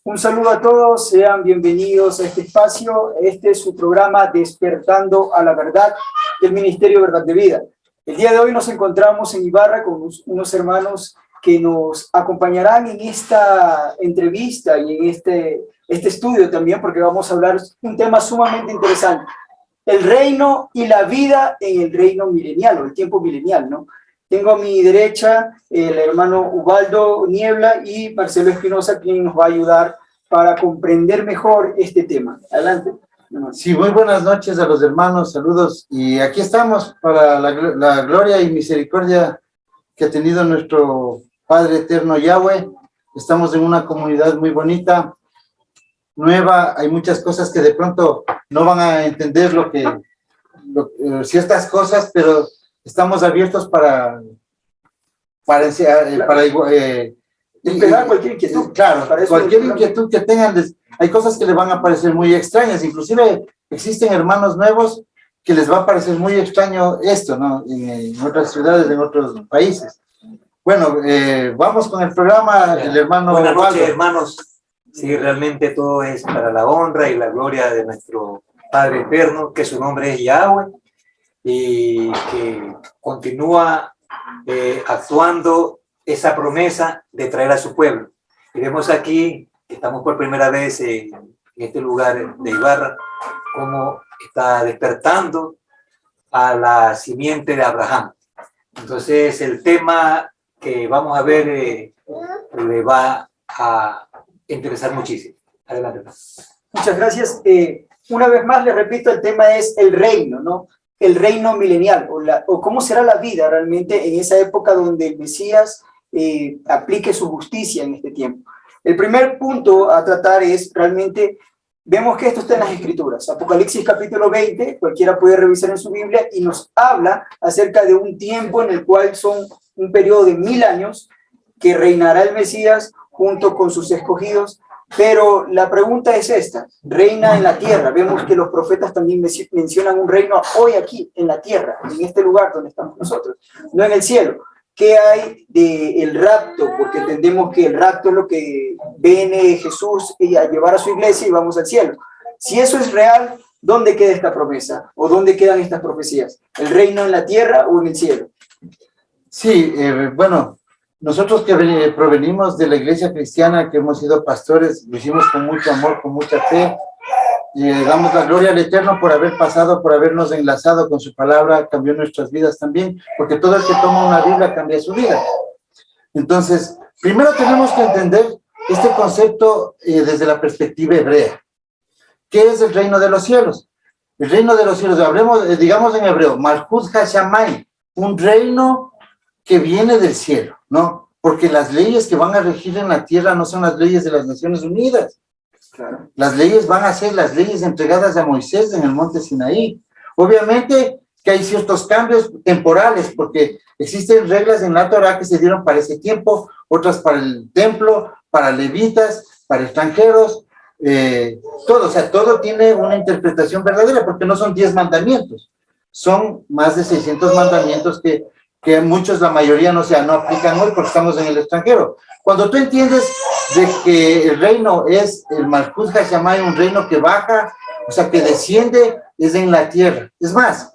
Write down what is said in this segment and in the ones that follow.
Un saludo a todos, sean bienvenidos a este espacio. Este es su programa Despertando a la Verdad del Ministerio Verdad de Vida. El día de hoy nos encontramos en Ibarra con unos hermanos que nos acompañarán en esta entrevista y en este estudio también, porque vamos a hablar un tema sumamente interesante. El reino y la vida en el reino milenial, o el tiempo milenial, ¿no? Tengo a mi derecha el hermano Ubaldo Niebla y Marcelo Espinosa, quien nos va a ayudar para comprender mejor este tema. Adelante. Sí, muy buenas noches a los hermanos, saludos. Y aquí estamos para la gloria y misericordia que ha tenido nuestro Padre Eterno Yahweh. Estamos en una comunidad muy bonita, nueva. Hay muchas cosas que de pronto no van a entender ciertas cosas, pero estamos abiertos para despejar cualquier inquietud. Claro, cualquier inquietud que tengan. Hay cosas que les van a parecer muy extrañas, inclusive existen hermanos nuevos que les va a parecer muy extraño esto, ¿no? En otras ciudades, en otros países. Bueno, vamos con el programa, el hermano. Buenas noches, hermanos. Sí, realmente todo es para la honra y la gloria de nuestro Padre Eterno, que su nombre es Yahweh, y que continúa actuando esa promesa de traer a su pueblo. Y vemos aquí, estamos por primera vez en este lugar de Ibarra, cómo está despertando a la simiente de Abraham. Entonces, el tema que vamos a ver le va a interesar muchísimo. Adelante. Muchas gracias. Una vez más, le repito, el tema es el reino, ¿no? El reino milenial, o cómo será la vida realmente en esa época donde el Mesías aplique su justicia en este tiempo. El primer punto a tratar es realmente, vemos que esto está en las Escrituras. Apocalipsis capítulo 20, cualquiera puede revisar en su Biblia, y nos habla acerca de un tiempo en el cual son un periodo de 1000 años que reinará el Mesías junto con sus escogidos. Pero la pregunta es esta: reina en la tierra. Vemos que los profetas también mencionan un reino hoy aquí, en la tierra, en este lugar donde estamos nosotros, no en el cielo. ¿Qué hay del rapto? Porque entendemos que el rapto es lo que viene Jesús a llevar a su iglesia y vamos al cielo. Si eso es real, ¿dónde queda esta promesa? ¿O dónde quedan estas profecías? ¿El reino en la tierra o en el cielo? Sí, bueno, nosotros que provenimos de la iglesia cristiana, que hemos sido pastores, lo hicimos con mucho amor, con mucha fe, y damos la gloria al Eterno por haber pasado, por habernos enlazado con su palabra, cambió nuestras vidas también, porque todo el que toma una Biblia cambia su vida. Entonces, primero tenemos que entender este concepto desde la perspectiva hebrea. ¿Qué es el reino de los cielos? El reino de los cielos, hablemos, digamos en hebreo, Malchut HaShamayim, un reino que viene del cielo, ¿no? Porque las leyes que van a regir en la tierra no son las leyes de las Naciones Unidas. Claro. Las leyes van a ser las leyes entregadas a Moisés en el monte Sinaí. Obviamente que hay ciertos cambios temporales, porque existen reglas en la Torá que se dieron para ese tiempo, otras para el templo, para levitas, para extranjeros, todo, o sea, todo tiene una interpretación verdadera, porque no son 10 mandamientos, son más de 600 mandamientos que muchos, la mayoría no aplican hoy porque estamos en el extranjero. Cuando tú entiendes de que el reino es el Malchut HaShamayim, un reino que baja, o sea, que desciende, es en la tierra. Es más,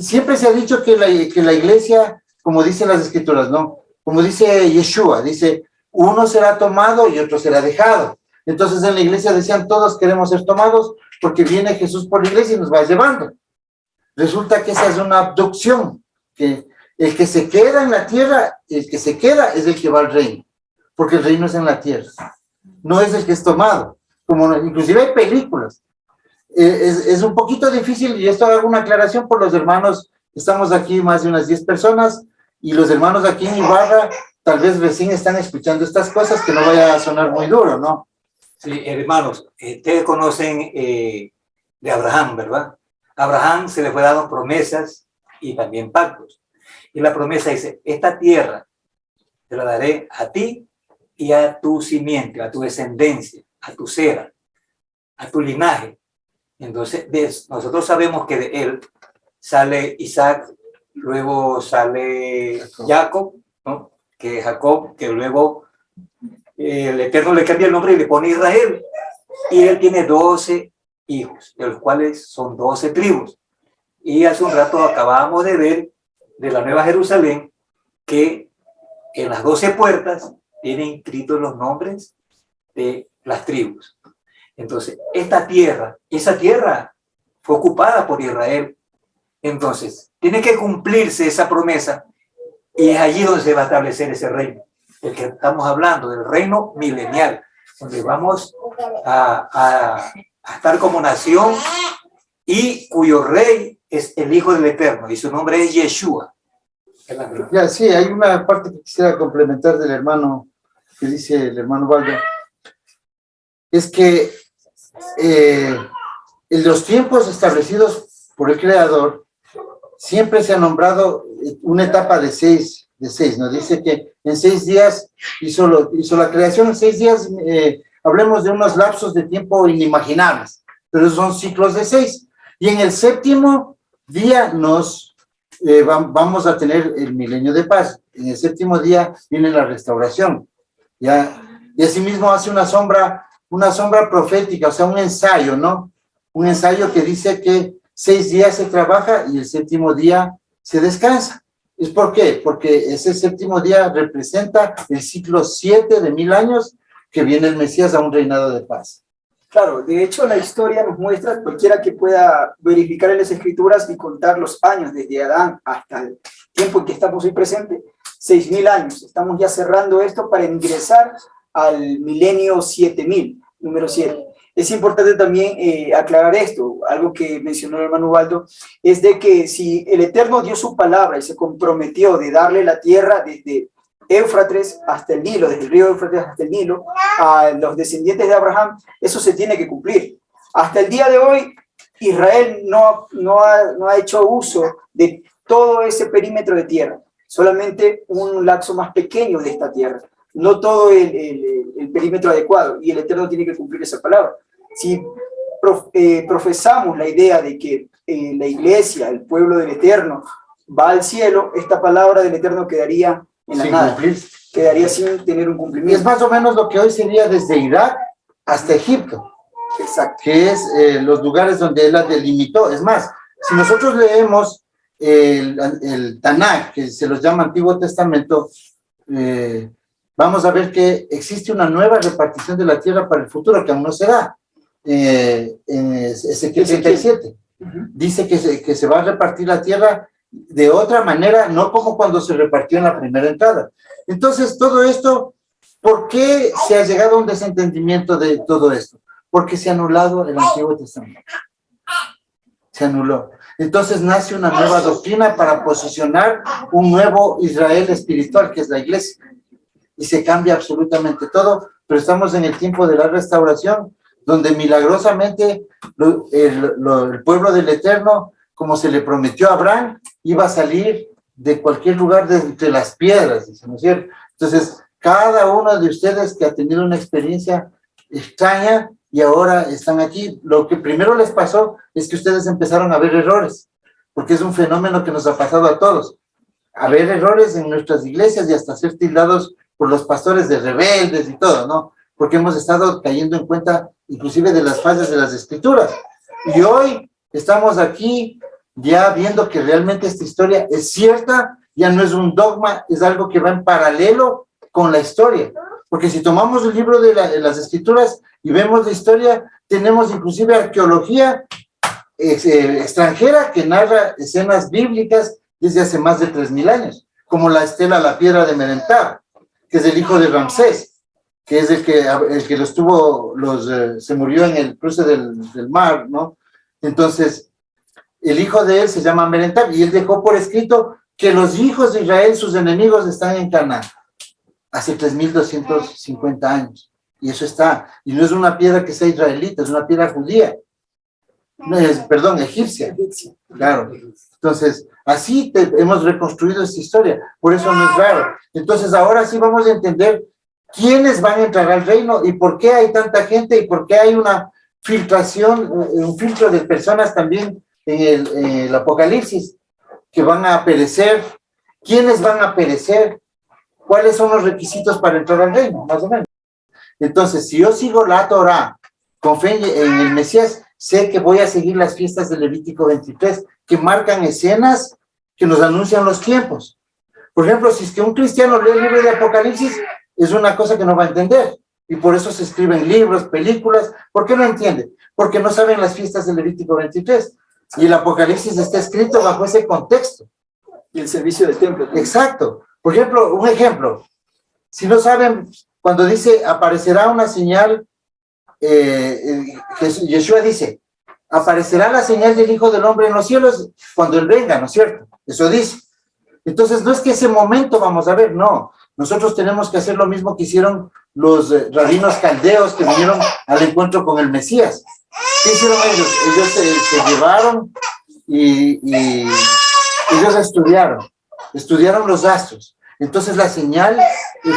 siempre se ha dicho que la iglesia, como dicen las escrituras, ¿no? Como dice Yeshua, dice, uno será tomado y otro será dejado. Entonces en la iglesia decían, todos queremos ser tomados porque viene Jesús por la iglesia y nos va llevando. Resulta que esa es una abducción, que el que se queda en la tierra, el que se queda es el que va al reino, porque el reino es en la tierra, no es el que es tomado, como inclusive hay películas. Es un poquito difícil, y esto hago una aclaración por los hermanos, estamos aquí más de unas 10 personas, y los hermanos aquí en Ibarra tal vez recién están escuchando estas cosas, que no vaya a sonar muy duro, ¿no? Sí, hermanos, ustedes conocen de Abraham, ¿verdad? A Abraham se le fue dado promesas y también pactos. Y la promesa dice, esta tierra te la daré a ti y a tu simiente, a tu descendencia, a tu cera, a tu linaje. Entonces, nosotros sabemos que de él sale Isaac, luego sale Jacob, ¿no? Que Jacob, que luego el Eterno le cambia el nombre y le pone Israel. Y él tiene 12 hijos, de los cuales son 12 tribus. Y hace un rato acabábamos de ver de la Nueva Jerusalén que en las 12 puertas tienen inscritos los nombres de las tribus. Entonces, esa tierra fue ocupada por Israel. Entonces, tiene que cumplirse esa promesa y es allí donde se va a establecer ese reino, del que estamos hablando, del reino milenial, donde vamos a estar como nación y cuyo rey es el Hijo del Eterno y su nombre es Yeshua. Ya, sí, hay una parte que quisiera complementar del hermano, que dice el hermano Valdo, es que en los tiempos establecidos por el Creador, siempre se ha nombrado una etapa de seis, ¿no? Dice que en 6 días hizo la creación, en 6 días, hablemos de unos lapsos de tiempo inimaginables, pero son ciclos de 6. Y en el 7º día vamos a tener el milenio de paz. En el 7º día viene la restauración, ¿ya? Y asimismo hace una sombra profética, o sea, un ensayo, ¿no? Un ensayo que dice que 6 días se trabaja y el 7º día se descansa. ¿Es por qué? Porque ese 7º día representa el ciclo 7 de 1000 años que viene el Mesías a un reinado de paz. Claro, de hecho la historia nos muestra, cualquiera que pueda verificar en las escrituras y contar los años desde Adán hasta el tiempo en que estamos hoy presentes, 6000 años. Estamos ya cerrando esto para ingresar al milenio 7000, número 7. Es importante también aclarar esto, algo que mencionó el hermano Waldo, es de que si el Eterno dio su palabra y se comprometió de darle la tierra desde Éufrates hasta el Nilo, desde el río Éufrates hasta el Nilo, a los descendientes de Abraham, eso se tiene que cumplir. Hasta el día de hoy, Israel no ha hecho uso de todo ese perímetro de tierra, solamente un lapso más pequeño de esta tierra, no todo el perímetro adecuado, y el Eterno tiene que cumplir esa palabra. Si profesamos la idea de que la iglesia, el pueblo del Eterno, va al cielo, esta palabra del Eterno quedaría en la nada, quedaría sin tener un Y cumplimiento. es más o menos lo que hoy sería desde Irak hasta Egipto. Exacto. Que es los lugares donde él la delimitó. Es más, si nosotros leemos el Tanakh, que se los llama Antiguo Testamento, vamos a ver que existe una nueva repartición de la tierra para el futuro, que aún no se da. En Ezequiel 37 dice que se va a repartir la tierra de otra manera, no como cuando se repartió en la primera entrada. Entonces, todo esto, ¿por qué se ha llegado a un desentendimiento de todo esto? Porque se ha anulado el Antiguo Testamento. Se anuló. Entonces nace una nueva doctrina para posicionar un nuevo Israel espiritual, que es la iglesia. Y se cambia absolutamente todo, pero estamos en el tiempo de la restauración, donde milagrosamente el pueblo del Eterno, como se le prometió a Abraham, iba a salir de cualquier lugar de entre las piedras, ¿no es cierto? Entonces, cada uno de ustedes que ha tenido una experiencia extraña y ahora están aquí, lo que primero les pasó es que ustedes empezaron a ver errores, porque es un fenómeno que nos ha pasado a todos, a ver errores en nuestras iglesias y hasta ser tildados por los pastores de rebeldes y todo, ¿no? Porque hemos estado cayendo en cuenta inclusive de las fallas de las escrituras. Y hoy estamos aquí ya viendo que realmente esta historia es cierta, ya no es un dogma, es algo que va en paralelo con la historia. Porque si tomamos el libro de las escrituras y vemos la historia, tenemos inclusive arqueología extranjera que narra escenas bíblicas desde hace más de 3000 años, como la estela La Piedra de Merentab, que es el hijo de Ramsés, que es el que se murió en el cruce del mar, ¿no? Entonces, el hijo de él se llama Merentab, y él dejó por escrito que los hijos de Israel, sus enemigos, están en Canaán, hace 3250 años, y eso está, y no es una piedra que sea israelita, es una piedra judía, perdón, egipcia, claro. Entonces, así hemos reconstruido esta historia, por eso no es raro. Entonces, ahora sí vamos a entender quiénes van a entrar al reino y por qué hay tanta gente y por qué hay una filtración, un filtro de personas también en el Apocalipsis, que van a perecer. ¿Quiénes van a perecer? ¿Cuáles son los requisitos para entrar al reino? Más o menos. Entonces, si yo sigo la Torá con fe en el Mesías, sé que voy a seguir las fiestas de Levítico 23, que marcan escenas que nos anuncian los tiempos. Por ejemplo, si es que un cristiano lee el libro de Apocalipsis, es una cosa que no va a entender. Y por eso se escriben libros, películas. ¿Por qué no entiende? Porque no saben las fiestas de Levítico 23. Y el Apocalipsis está escrito bajo ese contexto. Y el servicio del templo. Exacto. Por ejemplo, un ejemplo. Si no saben, cuando dice, aparecerá una señal, Yeshua dice, aparecerá la señal del Hijo del Hombre en los cielos cuando Él venga, ¿no es cierto? Eso dice. Entonces, no es que ese momento vamos a ver, no. Nosotros tenemos que hacer lo mismo que hicieron los rabinos caldeos que vinieron al encuentro con el Mesías. ¿Qué hicieron ellos? Ellos se llevaron y ellos estudiaron los astros. Entonces, la señal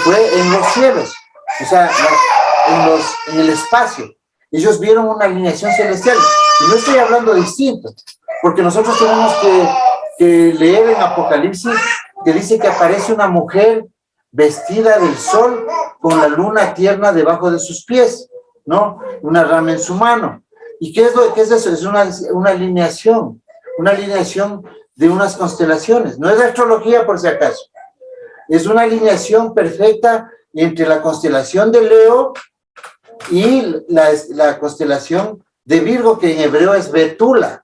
fue en los cielos, o sea, en el espacio. Ellos vieron una alineación celestial. Y no estoy hablando distinto, porque nosotros tenemos que leer en Apocalipsis que dice que aparece una mujer vestida del sol con la luna tierna debajo de sus pies, ¿no? Una rama en su mano. ¿Y qué es eso? Es una alineación de unas constelaciones. No es astrología por si acaso. Es una alineación perfecta entre la constelación de Leo y la constelación de Virgo, que en hebreo es Betula,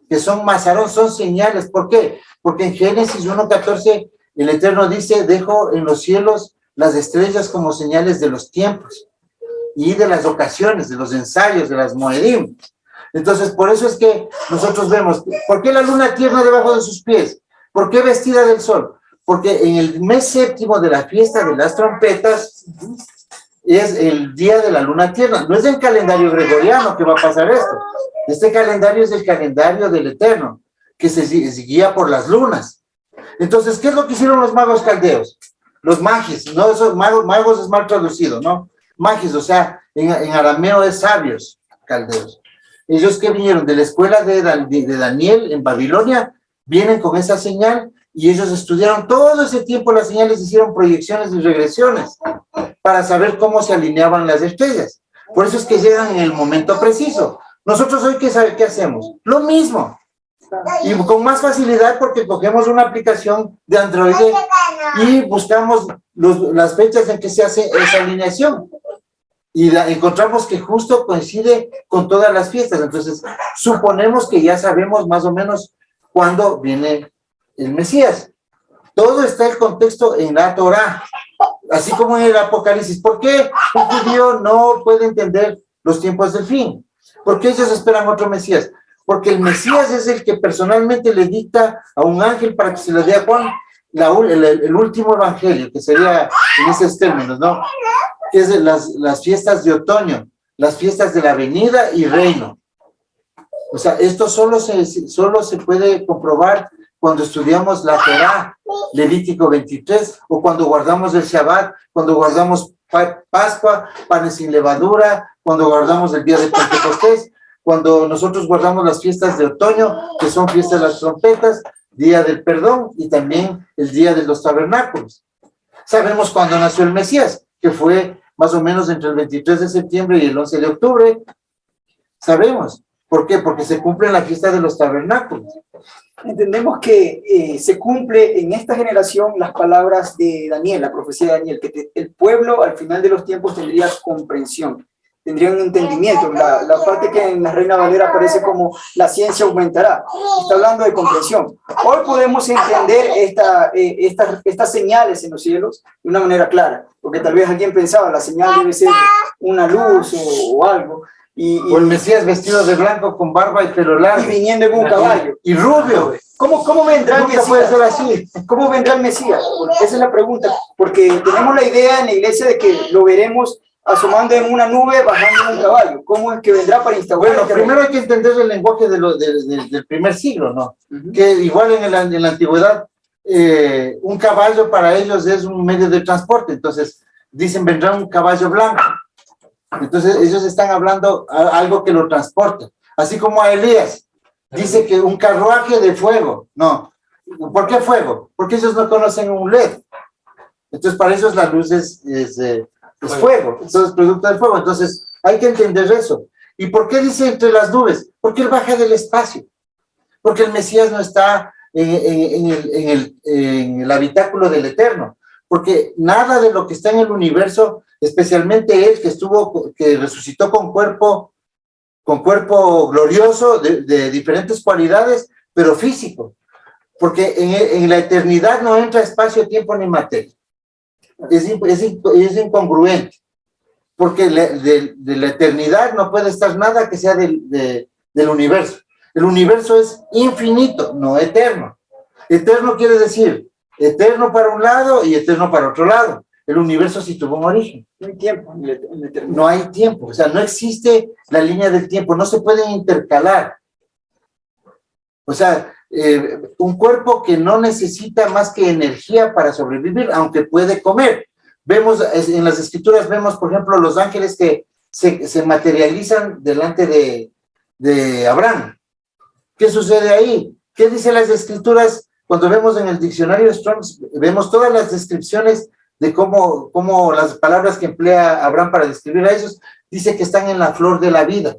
que son Mazarón, son señales. ¿Por qué? Porque en Génesis 1:14 el Eterno dice, dejo en los cielos las estrellas como señales de los tiempos y de las ocasiones, de los ensayos, de las moedim. Entonces, por eso es que nosotros vemos, ¿por qué la luna tierna debajo de sus pies? ¿Por qué vestida del sol? Porque en el mes séptimo de la fiesta de las trompetas es el día de la luna tierna. No es el calendario gregoriano que va a pasar esto. Este calendario es el calendario del Eterno, que se guía por las lunas. Entonces, ¿qué es lo que hicieron los magos caldeos? Los magis, no, esos magos es mal traducido, ¿no? Magis, o sea, en arameo es sabios caldeos. Ellos que vinieron de la escuela de Daniel en Babilonia, vienen con esa señal y ellos estudiaron todo ese tiempo las señales, hicieron proyecciones y regresiones para saber cómo se alineaban las estrellas. Por eso es que llegan en el momento preciso. Nosotros hoy, ¿qué hacemos? Lo mismo. Y con más facilidad porque cogemos una aplicación de Android y buscamos las fechas en que se hace esa alineación. Y encontramos que justo coincide con todas las fiestas. Entonces, suponemos que ya sabemos más o menos cuándo viene el Mesías. Todo está el contexto en la Torá, así como en el Apocalipsis. ¿Por qué un judío no puede entender los tiempos del fin? ¿Por qué ellos esperan otro Mesías? Porque el Mesías es el que personalmente le dicta a un ángel para que se le dé a Juan el último evangelio, que sería en esos términos, ¿no? Que es las fiestas de otoño, las fiestas de la venida y reino. O sea, esto solo se puede comprobar cuando estudiamos la Torá, Levítico 23, o cuando guardamos el Shabbat, cuando guardamos Pascua, panes sin levadura, cuando guardamos el día de Pentecostés, cuando nosotros guardamos las fiestas de otoño, que son fiestas de las trompetas, día del perdón y también el día de los tabernáculos. Sabemos cuándo nació el Mesías, que fue más o menos entre el 23 de septiembre y el 11 de octubre. Sabemos. ¿Por qué? Porque se cumple la fiesta de los tabernáculos. Entendemos que se cumple en esta generación las palabras de Daniel, la profecía de Daniel, que el pueblo al final de los tiempos tendría comprensión, tendría un entendimiento. La parte que en la Reina Valera aparece como la ciencia aumentará, está hablando de comprensión. Hoy podemos entender estas señales en los cielos de una manera clara, porque tal vez alguien pensaba la señal debe ser una luz o algo. O el Mesías vestido de blanco con barba y pelo largo. Y viniendo en un caballo. Y rubio. ¿Cómo vendrá el Nunca Mesías? puede ser así. ¿Cómo vendrá el Mesías? Esa es la pregunta. Porque tenemos la idea en la iglesia de que lo veremos asomando en una nube, bajando en un caballo. ¿Cómo es que vendrá para instaurar? Bueno, primero hay que entender el lenguaje del primer siglo, ¿no? Que igual en la antigüedad, un caballo para ellos es un medio de transporte. Entonces, dicen, vendrá un caballo blanco. Entonces ellos están hablando algo que lo transporta, así como a Elías dice que un carruaje de fuego. No, ¿por qué fuego? Porque ellos no conocen un LED. Entonces para ellos la luz es Es fuego, todo es producto del fuego. Entonces, hay que entender eso. ¿Y por qué dice entre las nubes? Porque él baja del espacio. Porque el Mesías no está en el habitáculo del Eterno. Porque nada de lo que está en el universo, especialmente él que resucitó con cuerpo glorioso, de diferentes cualidades, pero físico. Porque en la eternidad no entra espacio, tiempo ni materia. Es incongruente. Porque de la eternidad no puede estar nada que sea del universo. El universo es infinito, no eterno. Eterno quiere decir eterno para un lado y eterno para otro lado. El universo sí tuvo un origen. No hay tiempo en la eternidad. No hay tiempo, o sea, no existe la línea del tiempo, no se pueden intercalar. O sea, un cuerpo que no necesita más que energía para sobrevivir, aunque puede comer. Vemos, en las escrituras vemos, por ejemplo, los ángeles que se materializan delante de Abraham. ¿Qué sucede ahí? ¿Qué dicen las escrituras? Cuando vemos en el diccionario Strong, vemos todas las descripciones de cómo las palabras que emplea Abraham para describir a esos, dice que están en la flor de la vida.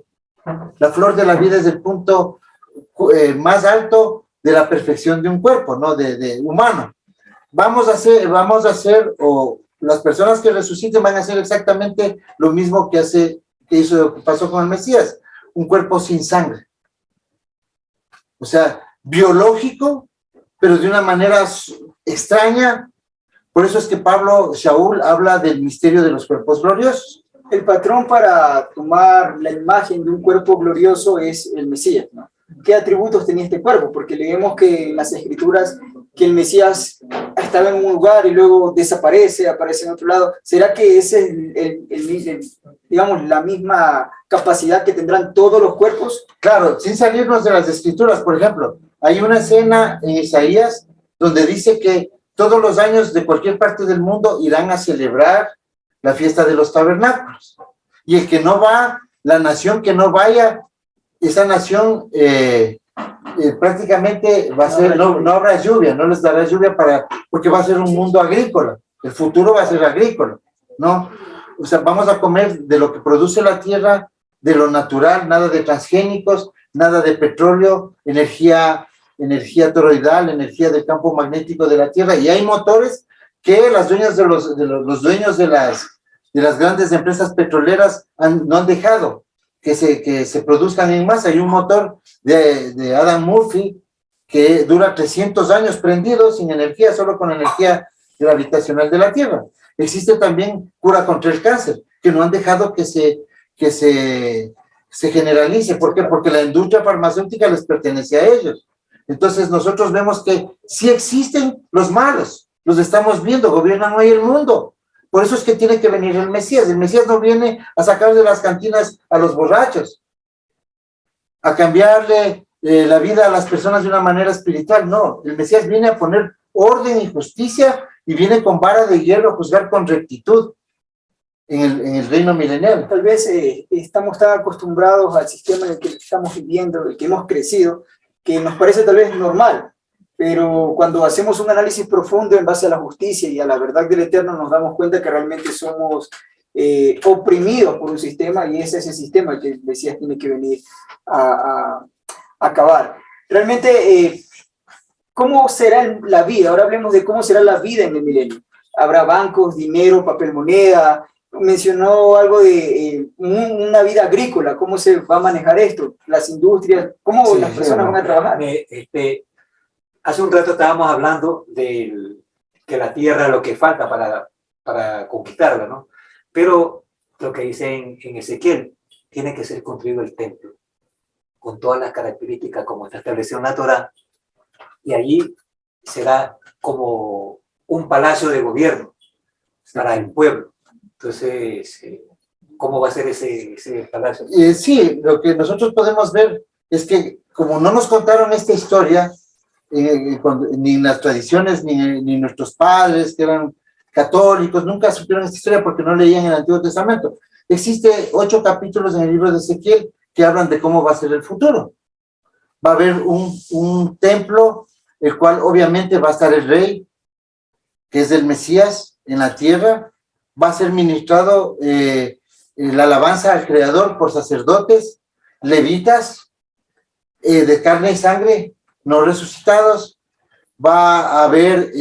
La flor de la vida es el punto más alto de la perfección de un cuerpo, ¿no? De humano. Vamos a hacer, o las personas que resuciten van a hacer exactamente lo mismo que pasó con el Mesías, un cuerpo sin sangre. O sea, biológico, pero de una manera extraña. Por eso es que Shaul habla del misterio de los cuerpos gloriosos. El patrón para tomar la imagen de un cuerpo glorioso es el Mesías, ¿no? ¿Qué atributos tenía este cuerpo? Porque leemos que en las escrituras que el Mesías estaba en un lugar y luego desaparece, aparece en otro lado. ¿Será que ese es digamos, la misma capacidad que tendrán todos los cuerpos? Claro, sin salirnos de las escrituras, por ejemplo, hay una escena en Isaías donde dice que todos los años de cualquier parte del mundo irán a celebrar la fiesta de los tabernáculos. Y el que no va, la nación que no vaya, esa nación prácticamente va a ser, no habrá lluvia, no les dará lluvia porque va a ser un mundo agrícola. El futuro va a ser agrícola, ¿no? O sea, vamos a comer de lo que produce la tierra, de lo natural, nada de transgénicos, nada de petróleo, energía toroidal, energía del campo magnético de la tierra. Y hay motores que las dueñas los dueños de las grandes empresas petroleras no han dejado que se produzcan en masa. Hay un motor de Adam Murphy que dura 300 años prendido sin energía, solo con energía gravitacional de la Tierra. Existe también cura contra el cáncer, que no han dejado que se generalice. ¿Por qué? Porque la industria farmacéutica les pertenece a ellos. Entonces nosotros vemos que sí existen los malos, los estamos viendo, gobiernan hoy el mundo. Por eso es que tiene que venir el Mesías. El Mesías no viene a sacar de las cantinas a los borrachos, a cambiarle la vida a las personas de una manera espiritual. No, el Mesías viene a poner orden y justicia y viene con vara de hierro a juzgar con rectitud en el reino milenial. Tal vez estamos tan acostumbrados al sistema en el que estamos viviendo, en el que hemos crecido, que nos parece tal vez normal. Pero cuando hacemos un análisis profundo en base a la justicia y a la verdad del Eterno, nos damos cuenta que realmente somos oprimidos por un sistema, y es ese sistema que el Mesías tiene que venir a acabar. Realmente, ¿cómo será la vida? Ahora hablemos de cómo será la vida en el milenio. ¿Habrá bancos, dinero, papel moneda? Mencionó algo de una vida agrícola. ¿Cómo se va a manejar esto? Las industrias, ¿cómo las personas van a trabajar? Hace un rato estábamos hablando de que la tierra lo que falta para conquistarla, ¿no? Pero lo que dice en Ezequiel, tiene que ser construido el templo, con todas las características como está establecido en la Torá, y allí será como un palacio de gobierno para el pueblo. Entonces, ¿cómo va a ser ese palacio? Sí, lo que nosotros podemos ver es que como no nos contaron esta historia, ni en las tradiciones, ni nuestros padres que eran católicos, nunca supieron esta historia porque no leían el Antiguo Testamento. Existe 8 capítulos en el libro de Ezequiel que hablan de cómo va a ser el futuro. Va a haber un templo, el cual obviamente va a estar el rey, que es el Mesías, en la tierra. va a ser ministrado la alabanza al Creador por sacerdotes, levitas, de carne y sangre, no resucitados. Va a haber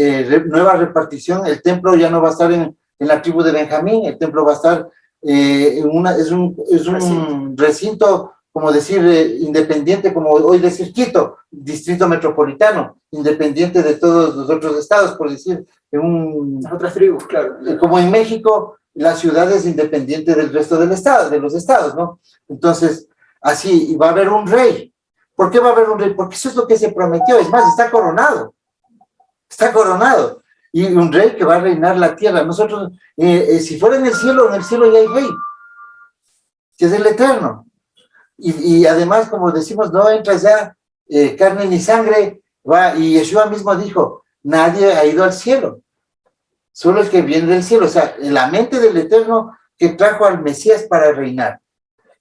nueva repartición. El templo ya no va a estar en la tribu de Benjamín, el templo va a estar es un recinto, como decir, independiente, como hoy decir Quito, distrito metropolitano, independiente de todos los otros estados, por decir, otras tribus, claro. Como en México, la ciudad es independiente del resto del estado, de los estados, ¿no? Entonces, así, y va a haber un rey. ¿Por qué va a haber un rey? Porque eso es lo que se prometió, es más, está coronado, y un rey que va a reinar la tierra. Nosotros, si fuera en el cielo ya hay rey, que es el eterno. Y además, como decimos, no entra ya carne ni sangre, y Yeshua mismo dijo, nadie ha ido al cielo, solo el que viene del cielo. O sea, la mente del eterno que trajo al Mesías para reinar,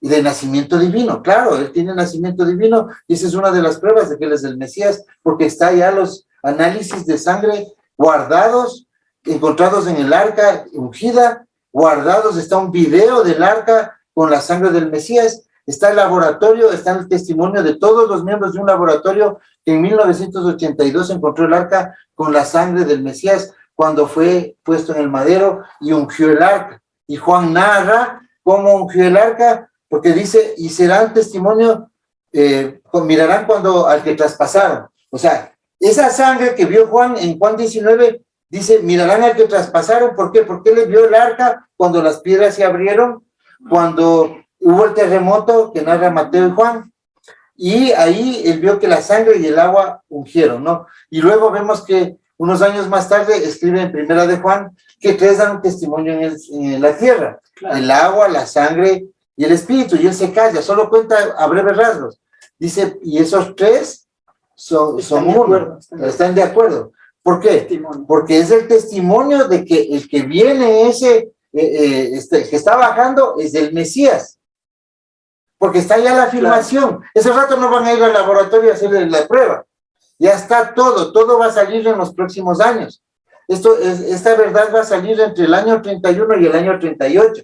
y de nacimiento divino. Claro, él tiene nacimiento divino, y esa es una de las pruebas de que él es el Mesías, porque está ya los análisis de sangre guardados, encontrados en el arca ungida, guardados, está un video del arca con la sangre del Mesías, está el laboratorio, está el testimonio de todos los miembros de un laboratorio que en 1982 encontró el arca con la sangre del Mesías cuando fue puesto en el madero y ungió el arca. Y Juan narra cómo ungió el arca, porque dice, y serán testimonio, mirarán cuando al que traspasaron. O sea, esa sangre que vio Juan en Juan 19, dice, mirarán al que traspasaron. ¿Por qué? Porque él vio el arca cuando las piedras se abrieron, cuando hubo el terremoto que narra Mateo y Juan, y ahí él vio que la sangre y el agua ungieron, ¿no? Y luego vemos que unos años más tarde escribe en Primera de Juan que tres dan un testimonio en la tierra, claro. El agua, la sangre y el espíritu, y él se calla, solo cuenta a breves rasgos. Dice, y esos tres son uno, están de acuerdo. ¿Por qué? Porque es el testimonio de que el que viene que está bajando es del Mesías. Porque está ya la afirmación. Claro. Ese rato no van a ir al laboratorio a hacer la prueba. Ya está todo va a salir en los próximos años. Esta verdad va a salir entre el año 31 y el año 38.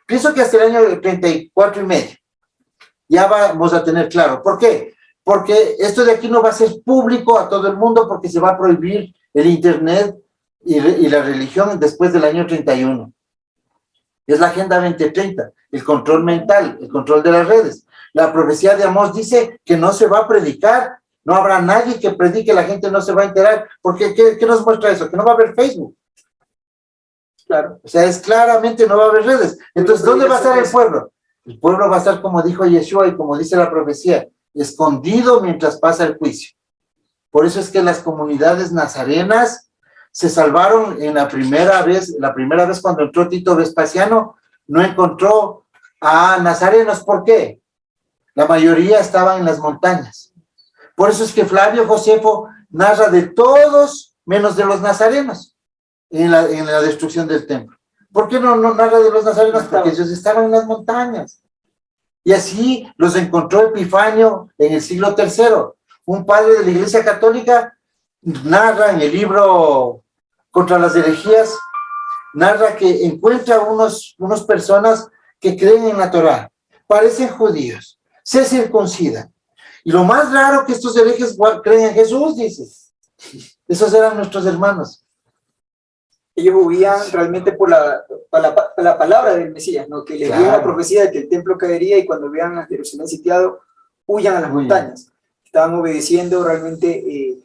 Pienso que hasta el año 34 y medio ya vamos a tener claro. ¿Por qué? Porque esto de aquí no va a ser público a todo el mundo, porque se va a prohibir el internet y la religión después del año 31. Es la Agenda 2030, el control mental, el control de las redes. La profecía de Amós dice que no se va a predicar, no habrá nadie que predique, la gente no se va a enterar. Porque ¿qué nos muestra eso? Que no va a haber Facebook. Claro. O sea, es claramente no va a haber redes. Entonces, ¿dónde va a estar el pueblo? El pueblo va a estar, como dijo Yeshua y como dice la profecía, escondido mientras pasa el juicio. Por eso es que las comunidades nazarenas se salvaron en la primera vez cuando entró Tito Vespasiano, no encontró a nazarenos. ¿Por qué? La mayoría estaban en las montañas. Por eso es que Flavio Josefo narra de todos menos de los nazarenos en la destrucción del templo. ¿Por qué no narra de los nazarenos? Porque ellos estaban en las montañas. Y así los encontró Epifanio en el siglo III. Un padre de la Iglesia Católica narra en el libro Contra las herejías, narra que encuentra unos personas que creen en la Torá, parecen judíos, se circuncidan. Y lo más raro que estos herejes creen en Jesús, dice. Esos eran nuestros hermanos. Ellos huían realmente por la palabra del Mesías, ¿no? Que les dio una profecía de que el templo caería y cuando vean a Jerusalén sitiado, huyan a las montañas. Estaban obedeciendo realmente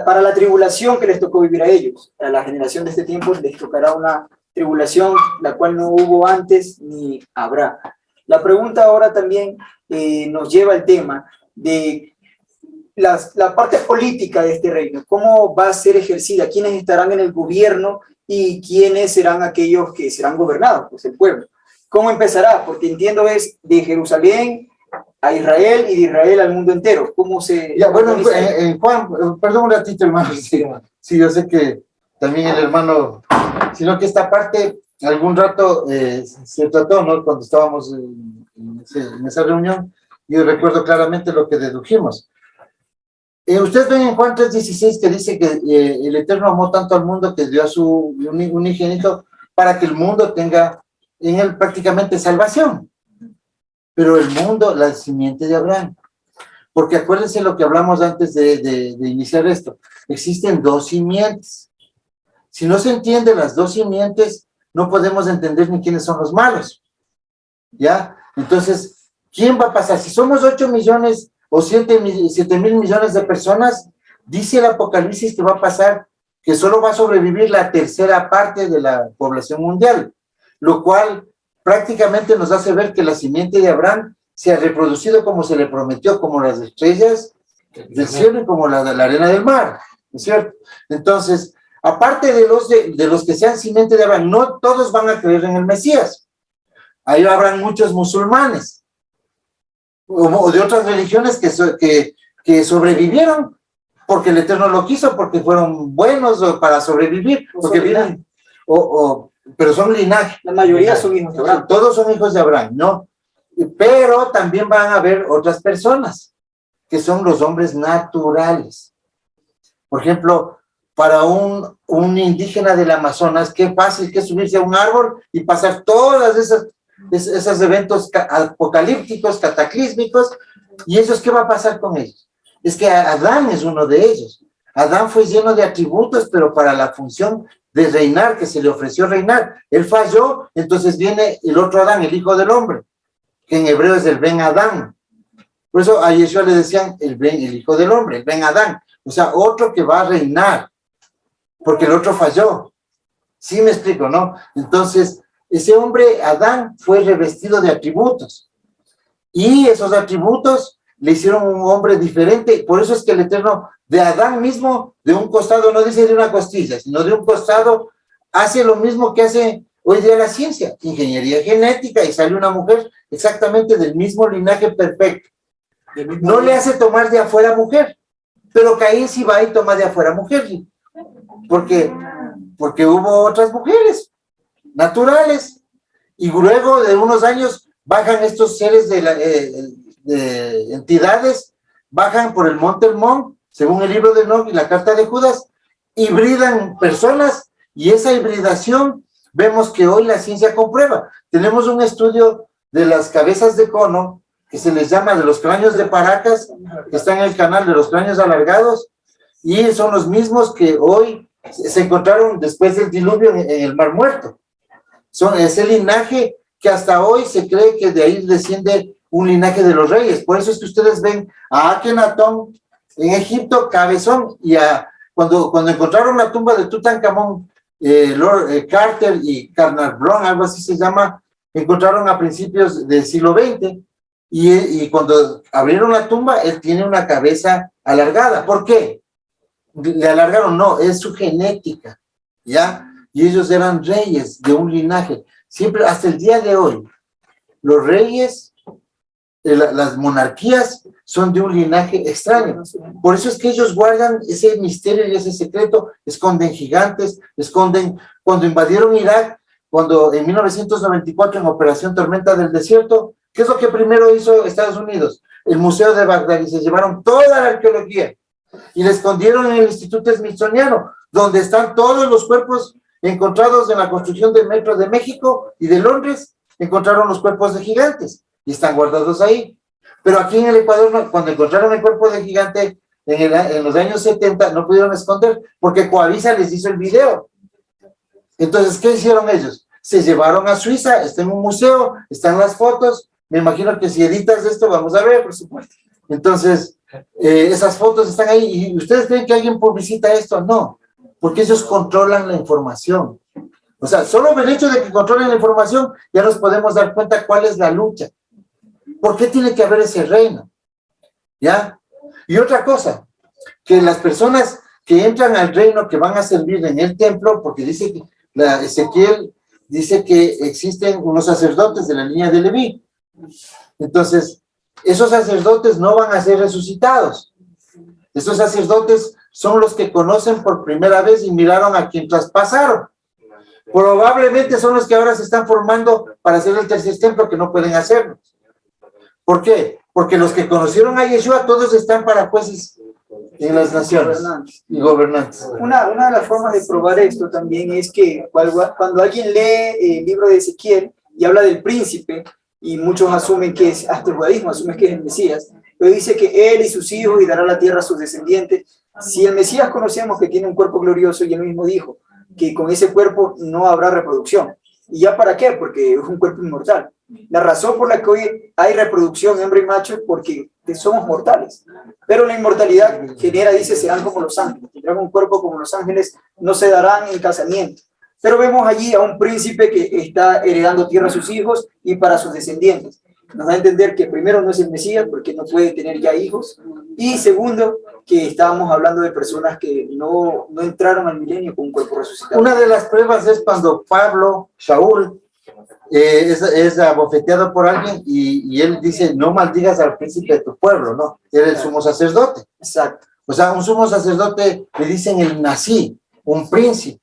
para la tribulación que les tocó vivir a ellos. A la generación de este tiempo les tocará una tribulación la cual no hubo antes ni habrá. La pregunta ahora también nos lleva al tema de la parte política de este reino. ¿Cómo va a ser ejercida? ¿Quiénes estarán en el gobierno y quiénes serán aquellos que serán gobernados? Pues el pueblo. ¿Cómo empezará? Porque entiendo es de Jerusalén a Israel y de Israel al mundo entero. ¿Cómo se...? Ya, bueno, Juan, perdón un ratito, hermano. Sí, yo sé que también el hermano, sino que esta parte algún rato se trató, ¿no? Cuando estábamos en esa reunión, yo recuerdo claramente lo que dedujimos. Ustedes ven en Juan 3:16 que dice que el Eterno amó tanto al mundo que dio a su unigénito para que el mundo tenga en él prácticamente salvación. Pero el mundo, la simiente de Abraham. Porque acuérdense lo que hablamos antes de iniciar esto. Existen dos simientes. Si no se entienden las dos simientes, no podemos entender ni quiénes son los malos. ¿Ya? Entonces, ¿quién va a pasar? Si somos 8 millones o 7 mil millones de personas, dice el Apocalipsis que va a pasar que solo va a sobrevivir la tercera parte de la población mundial, lo cual prácticamente nos hace ver que la simiente de Abraham se ha reproducido como se le prometió, como las estrellas del cielo y como la arena del mar, ¿no es cierto? Entonces, aparte de los que sean simiente de Abraham, no todos van a creer en el Mesías. Ahí habrán muchos musulmanes o de otras religiones que sobrevivieron porque el Eterno lo quiso, porque fueron buenos para sobrevivir, porque vienen, pero son linaje. La mayoría son hijos de Abraham. Todos son hijos de Abraham, ¿no? Pero también van a haber otras personas, que son los hombres naturales. Por ejemplo, para un indígena del Amazonas, qué fácil que es subirse a un árbol y pasar todas esos eventos apocalípticos, cataclísmicos, y ellos, ¿qué va a pasar con ellos? Es que Adán es uno de ellos. Adán fue lleno de atributos, pero para la función de reinar, que se le ofreció reinar. Él falló, entonces viene el otro Adán, el hijo del hombre, que en hebreo es el Ben Adán. Por eso a Yeshua le decían el hijo del hombre, el Ben Adán. O sea, otro que va a reinar, porque el otro falló. ¿Sí me explico, no? Entonces, ese hombre, Adán, fue revestido de atributos. Y esos atributos le hicieron un hombre diferente. Por eso es que el Eterno, de Adán mismo, de un costado, no dice de una costilla, sino de un costado, hace lo mismo que hace hoy día la ciencia, ingeniería genética, y sale una mujer exactamente del mismo linaje perfecto. No le hace tomar de afuera mujer, pero Caín sí va y toma de afuera mujer, porque hubo otras mujeres naturales, y luego de unos años bajan estos seres de entidades, bajan por el monte Hermón, según el libro de Enoc y la carta de Judas, hibridan personas, y esa hibridación vemos que hoy la ciencia comprueba. Tenemos un estudio de las cabezas de cono, que se les llama de los cráneos de Paracas, que está en el canal de los cráneos alargados, y son los mismos que hoy se encontraron después del diluvio en el Mar Muerto. Son ese linaje que hasta hoy se cree que de ahí desciende un linaje de los reyes. Por eso es que ustedes ven a Akenatón en Egipto, cabezón, y cuando encontraron la tumba de Tutankamón, Lord Carter y Carnarvon, algo así se llama, encontraron a principios del siglo XX, y cuando abrieron la tumba, él tiene una cabeza alargada. ¿Por qué? Le alargaron, no, es su genética, ¿ya? Y ellos eran reyes de un linaje. Siempre, hasta el día de hoy, los reyes, las monarquías son de un linaje extraño. Por eso es que ellos guardan ese misterio y ese secreto, esconden gigantes, esconden, cuando invadieron Irak, cuando en 1994 en Operación Tormenta del Desierto, ¿qué es lo que primero hizo Estados Unidos? El Museo de Bagdad, y se llevaron toda la arqueología y la escondieron en el Instituto Smithsoniano, donde están todos los cuerpos encontrados en la construcción del metro de México y de Londres. Encontraron los cuerpos de gigantes y están guardados ahí. Pero aquí en el Ecuador, cuando encontraron el cuerpo de gigante en los años 70, no pudieron esconder, porque Coavisa les hizo el video. Entonces, ¿qué hicieron ellos? Se llevaron a Suiza, está en un museo, están las fotos. Me imagino que si editas esto, vamos a ver, por supuesto. Entonces, esas fotos están ahí. ¿Y ustedes creen que alguien publicita esto? No, porque ellos controlan la información. O sea, solo el hecho de que controlen la información, ya nos podemos dar cuenta cuál es la lucha. ¿Por qué tiene que haber ese reino? ¿Ya? Y otra cosa, que las personas que entran al reino, que van a servir en el templo, porque dice que Ezequiel dice que existen unos sacerdotes de la línea de Leví. Entonces, esos sacerdotes no van a ser resucitados. Esos sacerdotes son los que conocen por primera vez y miraron a quien traspasaron. Probablemente son los que ahora se están formando para hacer el tercer templo, que no pueden hacerlo. ¿Por qué? Porque los que conocieron a Yeshua, todos están para jueces en las naciones y gobernantes. Una de las formas de probar esto también es que cuando alguien lee el libro de Ezequiel y habla del príncipe, y muchos asumen que es, hasta el judaísmo asume que es el Mesías, pero dice que él y sus hijos y dará la tierra a sus descendientes. Si el Mesías conocemos que tiene un cuerpo glorioso y él mismo dijo que con ese cuerpo no habrá reproducción. ¿Y ya para qué? Porque es un cuerpo inmortal. La razón por la que hoy hay reproducción hembra y macho es porque somos mortales. Pero la inmortalidad genera, dice, serán como los ángeles. Tendrán un cuerpo como los ángeles, no se darán en casamiento. Pero vemos allí a un príncipe que está heredando tierra a sus hijos y para sus descendientes. Nos da a entender que primero no es el Mesías porque no puede tener ya hijos. Y segundo, que estábamos hablando de personas que no entraron al milenio con un cuerpo resucitado. Una de las pruebas es cuando Pablo, Saúl, es abofeteado por alguien y él dice, no maldigas al príncipe de tu pueblo, ¿no? Era el sumo sacerdote. Exacto. O sea, un sumo sacerdote le dicen el nací, un príncipe.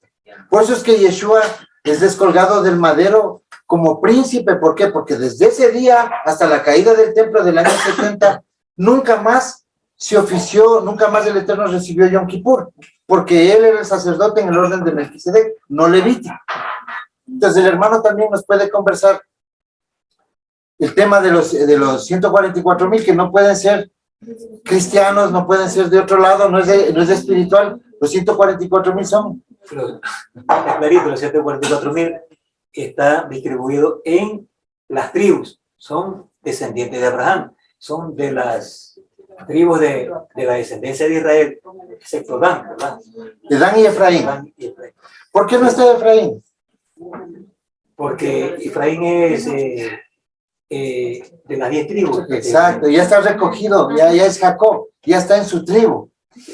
Por eso es que Yeshua es descolgado del madero como príncipe. ¿Por qué? Porque desde ese día hasta la caída del templo del año 70, nunca más se ofició, nunca más el Eterno recibió Yom Kippur, porque él era el sacerdote en el orden de Melquisedec, no levítico. Entonces el hermano también nos puede conversar el tema de los 144,000 que no pueden ser cristianos, no pueden ser de otro lado, no es de espiritual. Los 144,000 son. Pero, clarito, los 144,000 está distribuido en las tribus, son descendientes de Abraham, son de las tribus de la descendencia de Israel, excepto Dan, ¿verdad? De Dan y Efraín. ¿Por qué no está Efraín? Porque Efraín es de las 10 tribus. Exacto, ya está recogido, ya es Jacob, ya está en su tribu.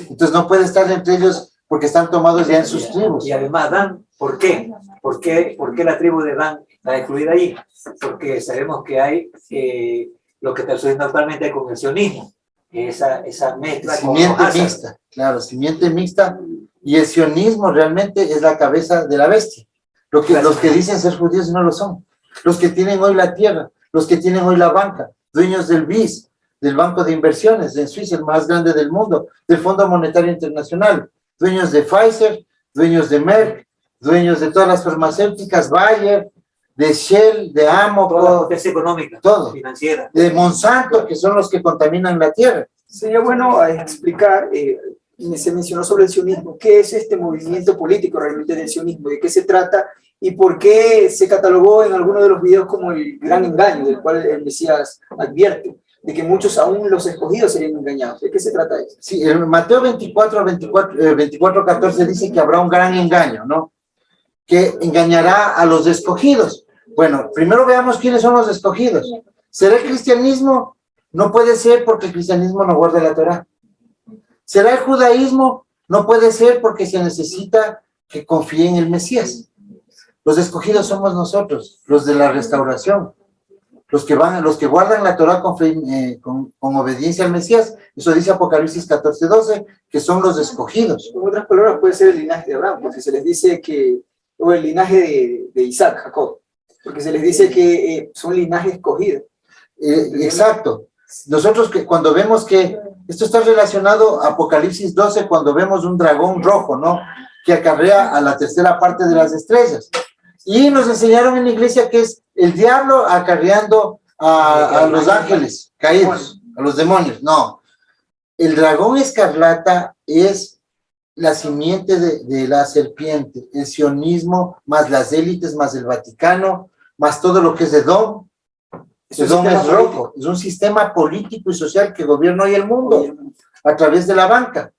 Entonces no puede estar entre ellos porque están tomados ya en sus tribus. Y además Dan, ¿por qué? ¿Por qué la tribu de Dan está incluida ahí? Porque sabemos que hay lo que está sucediendo actualmente con el sionismo, esa mezcla. Simiente mixta, claro, simiente mixta, y el sionismo realmente es la cabeza de la bestia. Los que dicen ser judíos no lo son. Los que tienen hoy la tierra, los que tienen hoy la banca, dueños del BIS, del Banco de Inversiones en Suiza, el más grande del mundo, del Fondo Monetario Internacional, dueños de Pfizer, dueños de Merck, dueños de todas las farmacéuticas, Bayer, de Shell, de Amo, toda la potencia económica, todo, financiera, de Monsanto, que son los que contaminan la tierra. Sería bueno explicar, se mencionó sobre el sionismo, ¿qué es este movimiento político realmente del sionismo? ¿De qué se trata? ¿Y por qué se catalogó en algunos de los videos como el gran engaño, del cual el Mesías advierte? De que muchos aún los escogidos serían engañados. ¿De qué se trata eso? Sí, en Mateo 24:14 dice que habrá un gran engaño, ¿no? Que engañará a los escogidos. Bueno, primero veamos quiénes son los escogidos. ¿Será el cristianismo? No puede ser porque el cristianismo no guarda la Torá. ¿Será el judaísmo? No puede ser porque se necesita que confíe en el Mesías. Los escogidos somos nosotros, los de la restauración. Los que guardan la Torá con obediencia al Mesías, eso dice Apocalipsis 14:12, que son los escogidos. En otras palabras, puede ser el linaje de Abraham, porque se les dice que, o el linaje de Isaac, Jacob, porque se les dice que son linaje escogido. Exacto. Nosotros cuando vemos que, esto está relacionado a Apocalipsis 12, cuando vemos un dragón rojo, ¿no? Que acarrea a la tercera parte de las estrellas. Y nos enseñaron en la iglesia que es el diablo acarreando a los ángeles caídos, a los demonios. No, el dragón escarlata es la simiente de la serpiente, el sionismo, más las élites, más el Vaticano, más todo lo que es Edom. Edom es rojo, es un sistema político y social que gobierna hoy el mundo a través de la banca.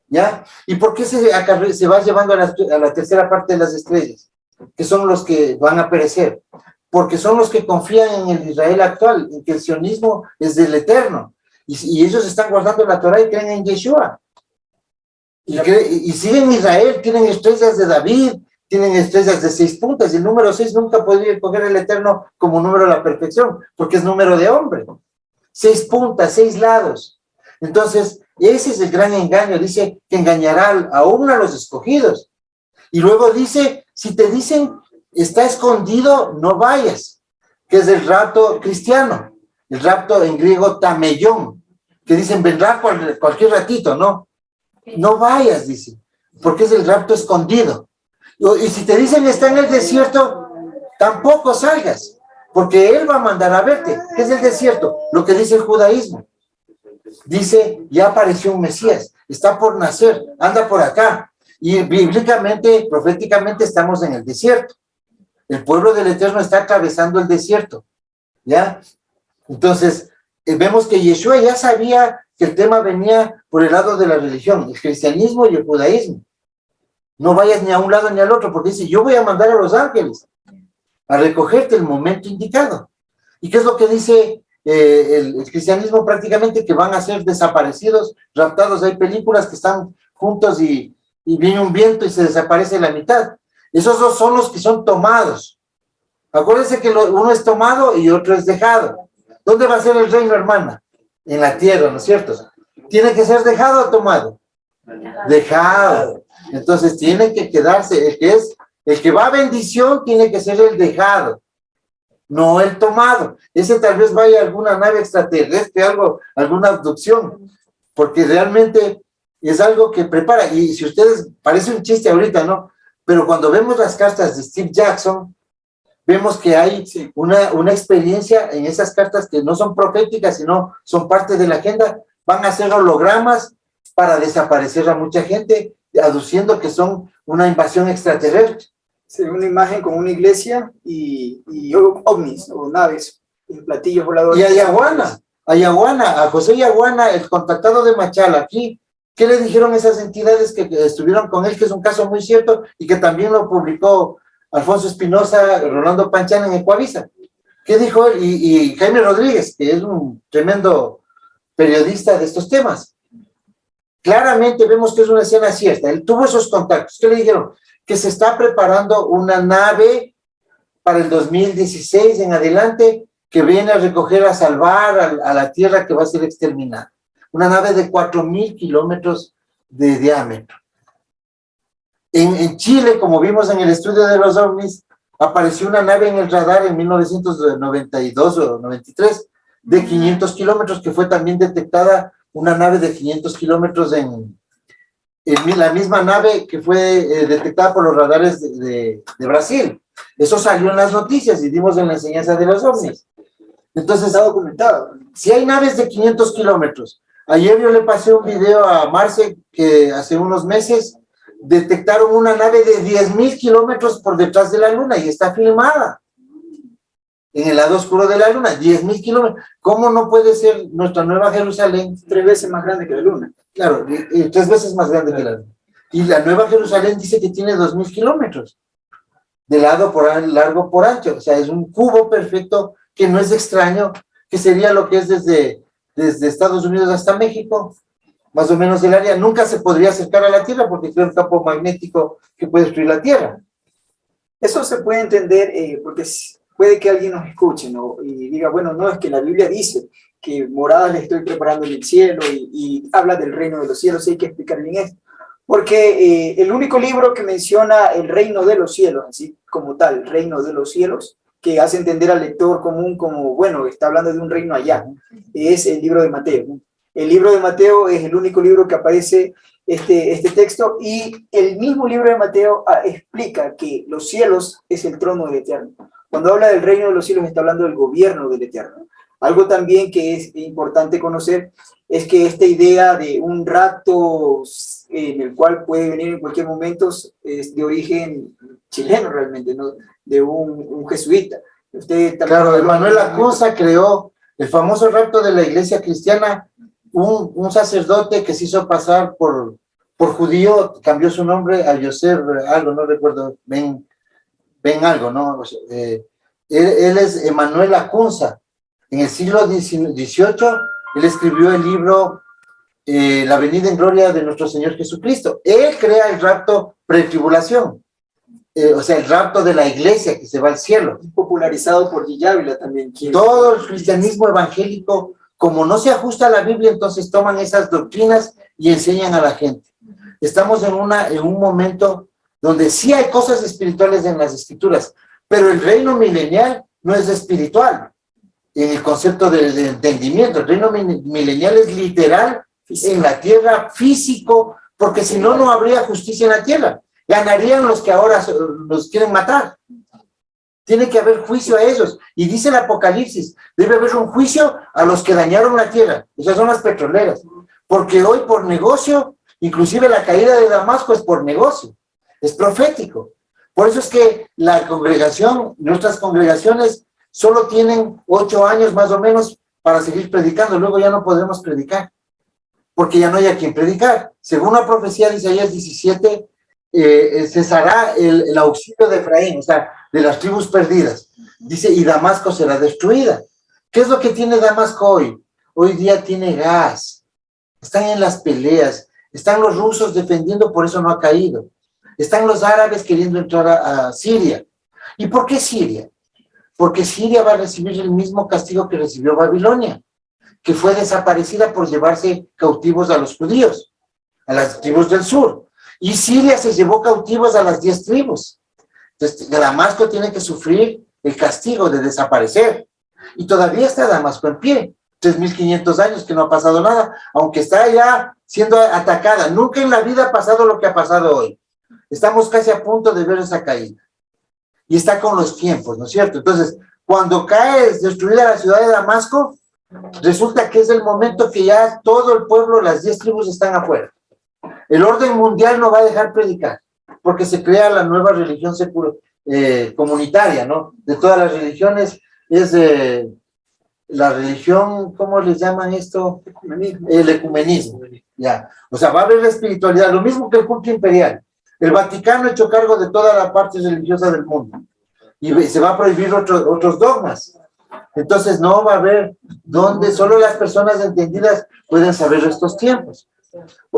¿Ya? ¿Y por qué se va llevando a la tercera parte de las estrellas? Que son los que van a perecer, porque son los que confían en el Israel actual, en que el sionismo es del Eterno, y ellos están guardando la Torá y creen en Yeshua, y siguen Israel, tienen estrellas de David, tienen estrellas de 6 puntas, y el número 6 nunca podría coger el Eterno como número de la perfección, porque es número de hombre, 6 puntas, 6 lados. Entonces, ese es el gran engaño, dice que engañará aún a los escogidos. Y luego dice, si te dicen, está escondido, no vayas, que es el rapto cristiano, el rapto en griego tamellón, que dicen, vendrá cualquier ratito, ¿no? No vayas, dice, porque es el rapto escondido. Y si te dicen está en el desierto, tampoco salgas, porque Él va a mandar a verte. ¿Qué es el desierto? Lo que dice el judaísmo. Dice, ya apareció un Mesías, está por nacer, anda por acá. Y bíblicamente, proféticamente, estamos en el desierto. El pueblo del Eterno está atravesando el desierto, ¿ya? Entonces, vemos que Yeshua ya sabía que el tema venía por el lado de la religión, el cristianismo y el judaísmo. No vayas ni a un lado ni al otro, porque dice, yo voy a mandar a los ángeles a recogerte el momento indicado. ¿Y qué es lo que dice el cristianismo? Prácticamente que van a ser desaparecidos, raptados. Hay películas que están juntos y viene un viento y se desaparece la mitad. Esos dos son los que son tomados. Acuérdense que uno es tomado y otro es dejado. ¿Dónde va a ser el reino, hermana? En la tierra, ¿no es cierto? ¿Tiene que ser dejado o tomado? Dejado. Entonces tiene que quedarse, el que va a bendición tiene que ser el dejado, no el tomado. Ese tal vez vaya a alguna nave extraterrestre, alguna abducción, porque realmente es algo que prepara. Y si ustedes, parece un chiste ahorita, ¿no? Pero cuando vemos las cartas de Steve Jackson, vemos que hay una experiencia en esas cartas que no son proféticas, sino son parte de la agenda. Van a hacer hologramas para desaparecer a mucha gente, aduciendo que son una invasión extraterrestre. Sí, una imagen con una iglesia y ovnis o naves en platillos voladores. Y a José Yaguana, el contactado de Machala, aquí, ¿qué le dijeron esas entidades que estuvieron con él? Que es un caso muy cierto y que también lo publicó Alfonso Espinosa, Rolando Panchán en Ecuavisa. ¿Qué dijo él? Y Jaime Rodríguez, que es un tremendo periodista de estos temas. Claramente vemos que es una escena cierta. Él tuvo esos contactos. ¿Qué le dijeron? Que se está preparando una nave para el 2016 en adelante que viene a recoger, a salvar a la tierra que va a ser exterminada. Una nave de 4,000 kilómetros de diámetro. En Chile, como vimos en el estudio de los ovnis, apareció una nave en el radar en 1992 o 93 de 500 kilómetros, que fue también detectada una nave de 500 kilómetros en la misma nave que fue detectada por los radares de Brasil. Eso salió en las noticias y dimos en la enseñanza de los ovnis. Entonces, está documentado. Si hay naves de 500 kilómetros, ayer yo le pasé un video a Marce que hace unos meses detectaron una nave de 10,000 kilómetros por detrás de la luna y está filmada en el lado oscuro de la luna, 10,000 kilómetros. ¿Cómo no puede ser nuestra Nueva Jerusalén 3 veces más grande que la luna? Claro, 3 veces más grande que la luna. Y la Nueva Jerusalén dice que tiene 2,000 kilómetros, de largo por ancho. O sea, es un cubo perfecto que no es extraño, que sería lo que es desde Estados Unidos hasta México, más o menos el área. Nunca se podría acercar a la Tierra porque tiene un campo magnético que puede destruir la Tierra. Eso se puede entender porque puede que alguien nos escuche, ¿no? Y diga, bueno, no, es que la Biblia dice que moradas le estoy preparando en el cielo y habla del reino de los cielos, y hay que explicar bien esto. Porque el único libro que menciona el reino de los cielos, así como tal, el reino de los cielos, que hace entender al lector común como, bueno, está hablando de un reino allá, es el libro de Mateo. El libro de Mateo es el único libro que aparece este texto, y el mismo libro de Mateo explica que los cielos es el trono del Eterno. Cuando habla del reino de los cielos está hablando del gobierno del Eterno. Algo también que es importante conocer es que esta idea de un rapto en el cual puede venir en cualquier momento es de origen chileno realmente, ¿no? De un jesuita. Claro, Manuel Acusa creó el famoso rapto de la iglesia cristiana. Un sacerdote que se hizo pasar por judío, cambió su nombre a Yosef algo, no recuerdo, Ben algo, ¿no? Él es Emanuel Acunza. En el siglo XVIII, él escribió el libro La venida en gloria de nuestro Señor Jesucristo. Él crea el rapto pretribulación, o sea, el rapto de la iglesia que se va al cielo. Popularizado por G. Ávila también. Todo el cristianismo evangélico, como no se ajusta a la Biblia, entonces toman esas doctrinas y enseñan a la gente. Estamos en un momento donde sí hay cosas espirituales en las escrituras, pero el reino milenial no es espiritual en el concepto de entendimiento. El reino milenial es literal, en la tierra, físico, porque si no, no habría justicia en la tierra. Ganarían los que ahora los quieren matar. Tiene que haber juicio a ellos. Y dice el Apocalipsis, debe haber un juicio a los que dañaron la tierra. Esas son las petroleras. Porque hoy por negocio, inclusive la caída de Damasco es por negocio. Es profético. Por eso es que la congregación, nuestras congregaciones, solo tienen 8 años más o menos para seguir predicando. Luego ya no podremos predicar, porque ya no hay a quien predicar. Según la profecía de Isaías 17, cesará el auxilio de Efraín, o sea, de las tribus perdidas. Dice, y Damasco será destruida. ¿Qué es lo que tiene Damasco hoy? Hoy día tiene gas. Están en las peleas. Están los rusos defendiendo, por eso no ha caído. Están los árabes queriendo entrar a Siria. ¿Y por qué Siria? Porque Siria va a recibir el mismo castigo que recibió Babilonia, que fue desaparecida por llevarse cautivos a los judíos, a las tribus del sur. Y Siria se llevó cautivos a las 10 tribus. Entonces, Damasco tiene que sufrir el castigo de desaparecer. Y todavía está Damasco en pie. 3.500 años que no ha pasado nada, aunque está ya siendo atacada. Nunca en la vida ha pasado lo que ha pasado hoy. Estamos casi a punto de ver esa caída. Y está con los tiempos, ¿no es cierto? Entonces, cuando cae destruida la ciudad de Damasco, resulta que es el momento que ya todo el pueblo, las 10 tribus están afuera. El orden mundial no va a dejar predicar, porque se crea la nueva religión comunitaria, ¿no? De todas las religiones es la religión, ¿cómo les llaman esto? El ecumenismo, ya. O sea, va a haber la espiritualidad, lo mismo que el culto imperial. El Vaticano ha hecho cargo de toda la parte religiosa del mundo y se va a prohibir otros dogmas. Entonces no va a haber donde solo las personas entendidas pueden saber estos tiempos.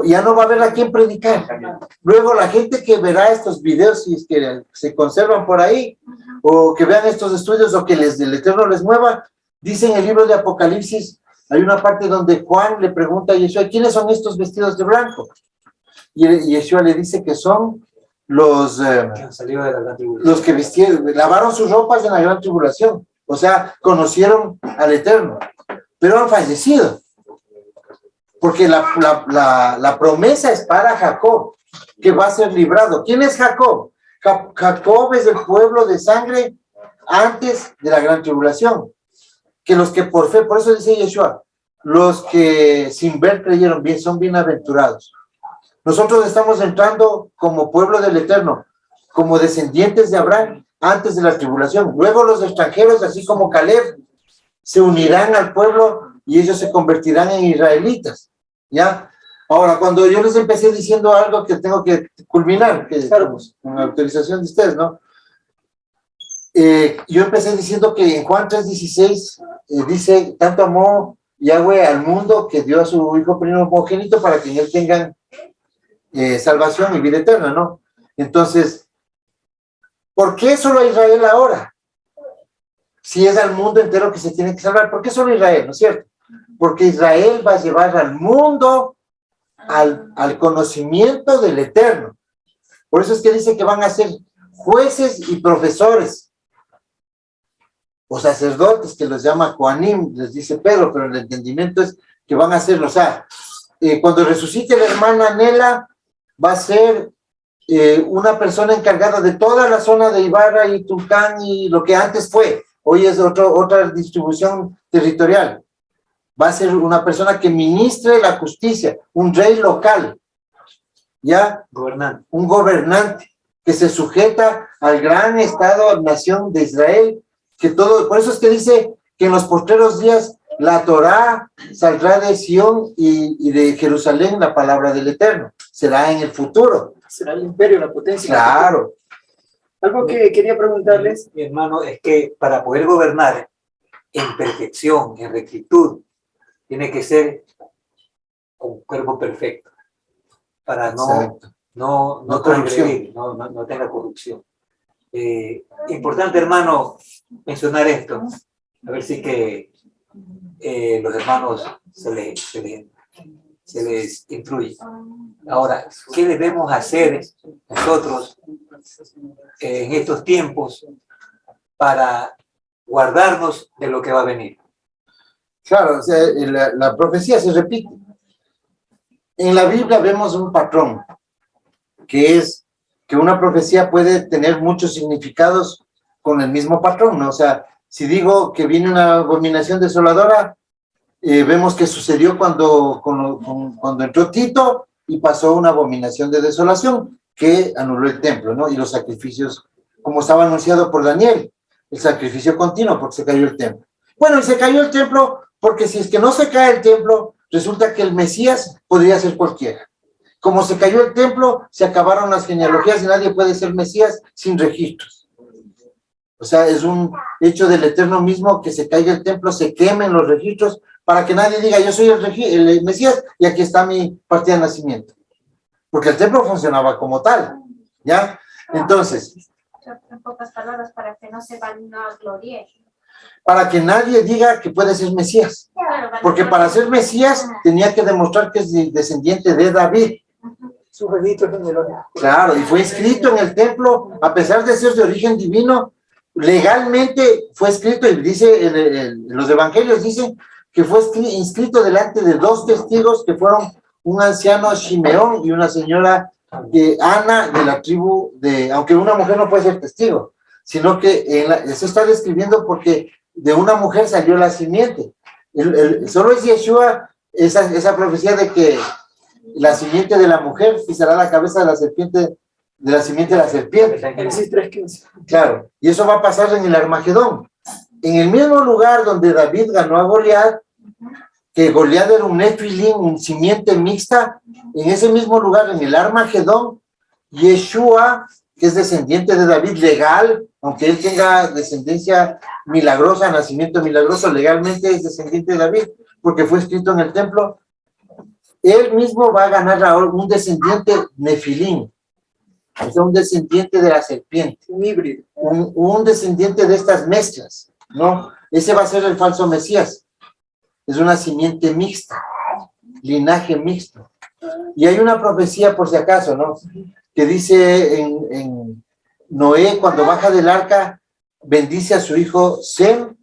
Ya no va a haber a quién predicar. Luego la gente que verá estos videos, si es que se conservan por ahí, o que vean estos estudios, o que el Eterno les mueva, dice en el libro de Apocalipsis, hay una parte donde Juan le pregunta a Yeshua, ¿quiénes son estos vestidos de blanco? Y Yeshua le dice que son los que vistieron, lavaron sus ropas en la gran tribulación, o sea, conocieron al Eterno, pero han fallecido. Porque la promesa es para Jacob, que va a ser librado. ¿Quién es Jacob? Jacob es el pueblo de sangre antes de la gran tribulación. Que los que por fe, por eso dice Yeshua, los que sin ver creyeron bien, son bienaventurados. Nosotros estamos entrando como pueblo del Eterno, como descendientes de Abraham antes de la tribulación. Luego los extranjeros, así como Caleb, se unirán al pueblo y ellos se convertirán en israelitas, ¿ya? Ahora, cuando yo les empecé diciendo algo que tengo que culminar, que claro, pues, con la autorización de ustedes, ¿no? Yo empecé diciendo que en Juan 3:16 dice, tanto amó Yahweh al mundo que dio a su Hijo primogénito para que en él tengan salvación y vida eterna, ¿no? Entonces, ¿por qué solo a Israel ahora? Si es al mundo entero que se tiene que salvar, ¿por qué solo Israel, no es cierto? Porque Israel va a llevar al mundo al conocimiento del Eterno. Por eso es que dice que van a ser jueces y profesores, o sacerdotes, que los llama Kohanim, les dice Pedro, pero el entendimiento es que van a ser, o sea, cuando resucite la hermana Nela, va a ser una persona encargada de toda la zona de Ibarra y Tulcán y lo que antes fue. Hoy es otra distribución territorial. Va a ser una persona que ministre la justicia, un rey local, ¿ya? Gobernante. Un gobernante que se sujeta al gran Estado, nación de Israel, que todo, por eso es que dice que en los postreros días la Torá saldrá de Sión y de Jerusalén la palabra del Eterno. Será en el futuro. Será el imperio, la potencia. Claro. Algo que quería preguntarles, mi hermano, es que para poder gobernar en perfección, en rectitud, tiene que ser un cuerpo perfecto, para no transgredir, no tenga corrupción. Importante, hermano, mencionar esto, a ver si que los hermanos se les instruye. Ahora, ¿qué debemos hacer nosotros en estos tiempos para guardarnos de lo que va a venir? Claro, o sea, la profecía se repite. En la Biblia vemos un patrón, que es que una profecía puede tener muchos significados con el mismo patrón, ¿no? O sea, si digo que viene una abominación desoladora, vemos que sucedió cuando entró Tito y pasó una abominación de desolación que anuló el templo, ¿no? Y los sacrificios, como estaba anunciado por Daniel, el sacrificio continuo porque se cayó el templo. Bueno, y se cayó el templo porque si es que no se cae el templo, resulta que el Mesías podría ser cualquiera. Como se cayó el templo, se acabaron las genealogías y nadie puede ser Mesías sin registros. O sea, es un hecho del Eterno mismo que se caiga el templo, se quemen los registros, para que nadie diga, yo soy el Mesías y aquí está mi partida de nacimiento. Porque el templo funcionaba como tal, ¿ya? Entonces, en pocas palabras, para que no se vanaglorie. Para que nadie diga que puede ser Mesías. Porque para ser Mesías tenía que demostrar que es descendiente de David. Su registro genealógico. Claro, y fue escrito en el templo, a pesar de ser de origen divino, legalmente fue escrito, y dice, los evangelios dicen que fue inscrito delante de 2 testigos que fueron un anciano Shimeón y una señora Ana de la tribu de, aunque una mujer no puede ser testigo, sino que se está describiendo porque de una mujer salió la simiente. Solo es Yeshua esa profecía de que la simiente de la mujer pisará la cabeza de la serpiente, de la simiente de la serpiente. Génesis 3:15. Claro, y eso va a pasar en el Armagedón. En el mismo lugar donde David ganó a Goliat, que Goliat era un nefilim, un simiente mixta, en ese mismo lugar, en el Armagedón, Yeshua, que es descendiente de David legal, aunque él tenga descendencia milagrosa, nacimiento milagroso, legalmente es descendiente de David, porque fue escrito en el templo, él mismo va a ganar ahora un descendiente nefilim, o sea, un descendiente de la serpiente, Un híbrido. un descendiente de estas mezclas, ¿no? Ese va a ser el falso Mesías. Es una simiente mixta, linaje mixto. Y hay una profecía, por si acaso, ¿no? Que dice en Noé, cuando baja del arca, bendice a su hijo Sem,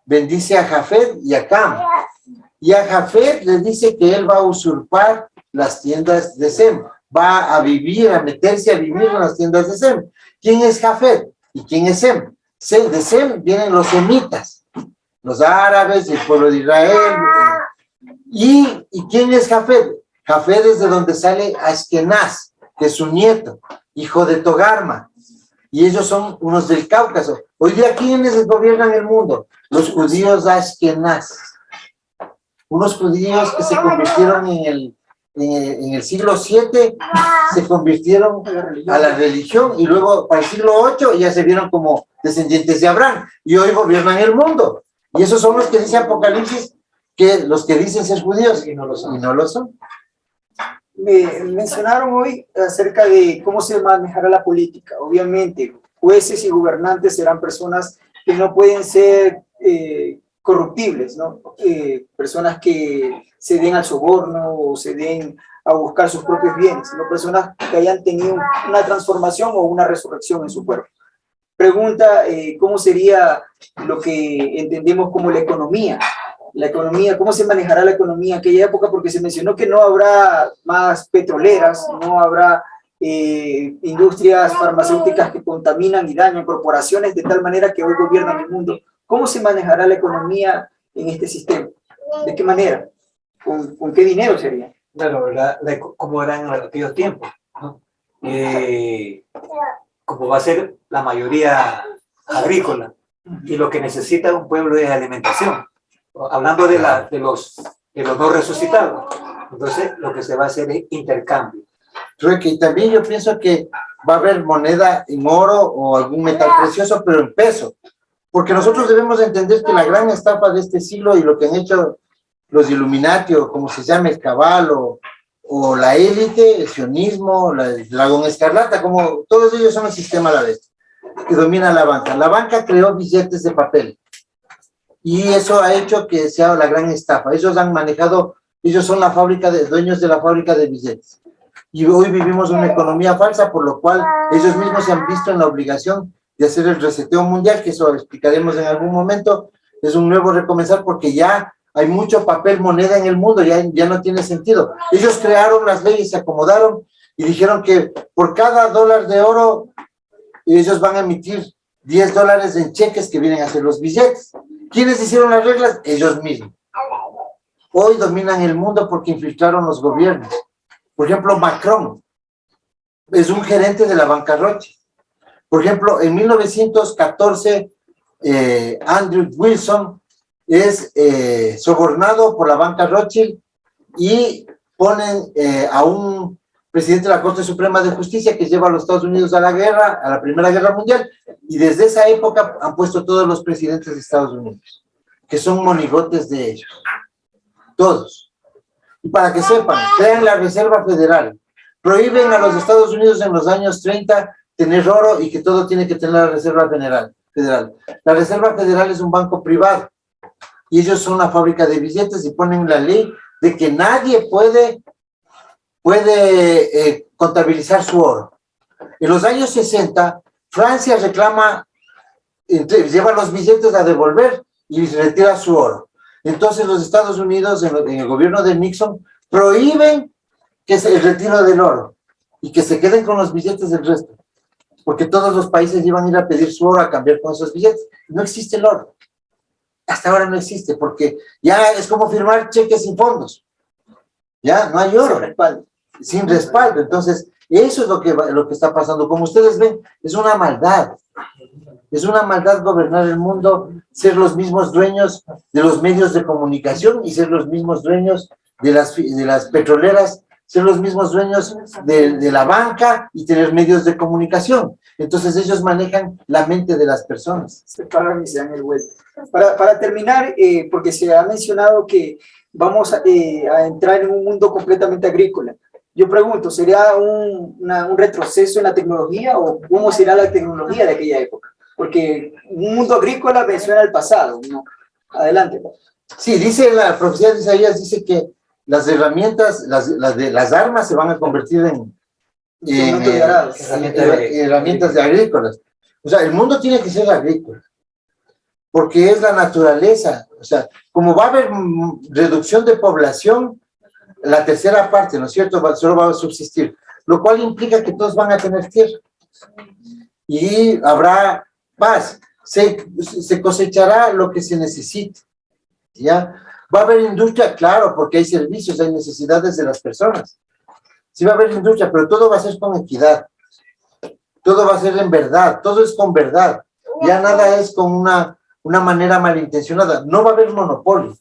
bendice a Jafet y a Cam. Y a Jafet le dice que él va a usurpar las tiendas de Sem. Va a vivir, a meterse a vivir en las tiendas de Sem. ¿Quién es Jafet? ¿Y quién es Sem? De Sem vienen los semitas, los árabes, el pueblo de Israel. ¿Y quién es Jafet? Jafet es de donde sale Askenaz, que es su nieto, hijo de Togarma. Y ellos son unos del Cáucaso. Hoy día, ¿quiénes gobiernan el mundo? Los judíos Askenaz. Unos judíos que se convirtieron en el siglo VII, se convirtieron a la religión y luego para el siglo VIII ya se vieron como descendientes de Abraham y hoy gobiernan el mundo. Y esos son los que dice Apocalipsis, que los que dicen ser judíos y no lo son. Me mencionaron hoy acerca de cómo se manejará la política. Obviamente, jueces y gobernantes serán personas que no pueden ser corruptibles, ¿no? Personas que se den al soborno o se den a buscar sus propios bienes, sino personas que hayan tenido una transformación o una resurrección en su cuerpo. Pregunta, ¿cómo sería lo que entendemos como la economía? La economía, ¿cómo se manejará la economía en aquella época? Porque se mencionó que no habrá más petroleras, no habrá industrias farmacéuticas que contaminan y dañan, corporaciones de tal manera que hoy gobiernan el mundo. ¿Cómo se manejará la economía en este sistema? ¿De qué manera? ¿Con qué dinero sería? Claro, como eran en aquellos tiempos, ¿no? Como va a ser la mayoría agrícola, y lo que necesita un pueblo es alimentación. Hablando de los no resucitados, entonces lo que se va a hacer es intercambio. Y también yo pienso que va a haber moneda en oro o algún metal precioso, pero en peso, porque nosotros debemos entender que la gran estafa de este siglo y lo que han hecho los Illuminati o como se llame el cabal o la élite, el sionismo, el dragón escarlata, como todos ellos son el sistema a la vez, que domina la banca. La banca creó billetes de papel y eso ha hecho que sea la gran estafa. Ellos han manejado, ellos son dueños de la fábrica de billetes. Y hoy vivimos una economía falsa, por lo cual ellos mismos se han visto en la obligación de hacer el reseteo mundial, que eso explicaremos en algún momento. Es un nuevo recomenzar porque ya hay mucho papel moneda en el mundo, ya no tiene sentido. Ellos crearon las leyes, se acomodaron y dijeron que por cada dólar de oro ellos van a emitir $10 en cheques que vienen a ser los billetes. ¿Quiénes hicieron las reglas? Ellos mismos. Hoy dominan el mundo porque infiltraron los gobiernos. Por ejemplo, Macron es un gerente de la banca Rothschild. Por ejemplo, en 1914, Andrew Wilson es sobornado por la banca Rothschild y ponen a un presidente de la Corte Suprema de Justicia que lleva a los Estados Unidos a la guerra, a la Primera Guerra Mundial, y desde esa época han puesto todos los presidentes de Estados Unidos, que son monigotes de ellos, todos. Y para que sepan, crean la Reserva Federal, prohíben a los Estados Unidos en los años 30 tener oro y que todo tiene que tener la Reserva Federal. La Reserva Federal es un banco privado y ellos son una fábrica de billetes y ponen la ley de que nadie puede contabilizar su oro. En los años 60, Francia reclama, lleva los billetes a devolver y retira su oro. Entonces los Estados Unidos, en el gobierno de Nixon, prohíben que el retiro del oro y que se queden con los billetes del resto, porque todos los países iban a ir a pedir su oro a cambiar con esos billetes. No existe el oro. Hasta ahora no existe, porque ya es como firmar cheques sin fondos. Ya no hay oro. Sin respaldo. Entonces, eso es lo que está pasando. Como ustedes ven, es una maldad. Es una maldad gobernar el mundo, ser los mismos dueños de los medios de comunicación y ser los mismos dueños de las petroleras, ser los mismos dueños de la banca y tener medios de comunicación. Entonces ellos manejan la mente de las personas. Se paran y se dan el vuelto. Para terminar, porque se ha mencionado que vamos a entrar en un mundo completamente agrícola. Yo pregunto, ¿sería un retroceso en la tecnología o cómo será la tecnología de aquella época? Porque un mundo agrícola me suena al pasado, ¿no? Adelante. Sí, dice la profecía de Isaías, dice que las herramientas, las armas se van a convertir en herramientas de agrícolas. O sea, el mundo tiene que ser agrícola, porque es la naturaleza. O sea, como va a haber reducción de población, la tercera parte, ¿no es cierto?, solo va a subsistir, lo cual implica que todos van a tener tierra y habrá paz, se cosechará lo que se necesite, ¿ya? Va a haber industria, claro, porque hay servicios, hay necesidades de las personas. Sí va a haber industria, pero todo va a ser con equidad, todo va a ser en verdad, todo es con verdad, ya nada es con una manera malintencionada, no va a haber monopolio,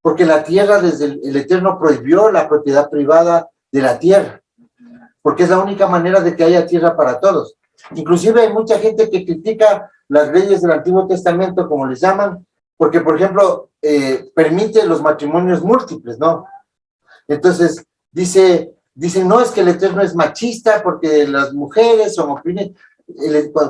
porque la tierra desde el Eterno prohibió la propiedad privada de la tierra, porque es la única manera de que haya tierra para todos. Inclusive hay mucha gente que critica las leyes del Antiguo Testamento, como les llaman, porque, por ejemplo, permite los matrimonios múltiples, ¿no? Entonces, dicen, no, es que el Eterno es machista porque las mujeres son oprimidas.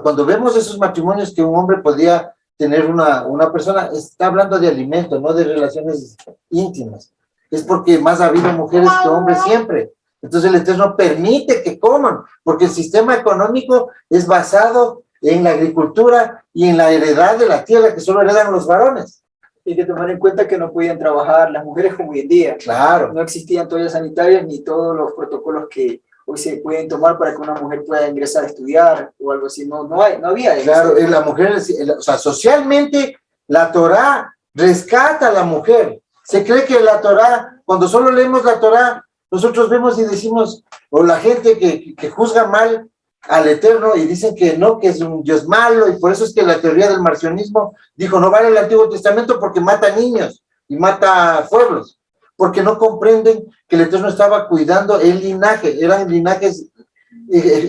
Cuando vemos esos matrimonios que un hombre podía tener una persona, está hablando de alimento, no de relaciones íntimas. Es porque más ha habido mujeres que hombres siempre. Entonces el Eterno permite que coman, porque el sistema económico es basado en la agricultura y en la heredad de la tierra que solo heredan los varones. Hay que tomar en cuenta que no podían trabajar las mujeres como hoy en día. Claro. No existían toallas sanitarias ni todos los protocolos que hoy se pueden tomar para que una mujer pueda ingresar a estudiar o algo así. No había eso. Claro, la mujer, o sea, socialmente la Torá rescata a la mujer. Se cree que la Torá, cuando solo leemos la Torá, nosotros vemos y decimos, o la gente que juzga mal al Eterno y dicen que no, que es un Dios malo, y por eso es que la teoría del marcionismo dijo, no vale el Antiguo Testamento porque mata niños y mata pueblos, porque no comprenden que el Eterno estaba cuidando el linaje, eran linajes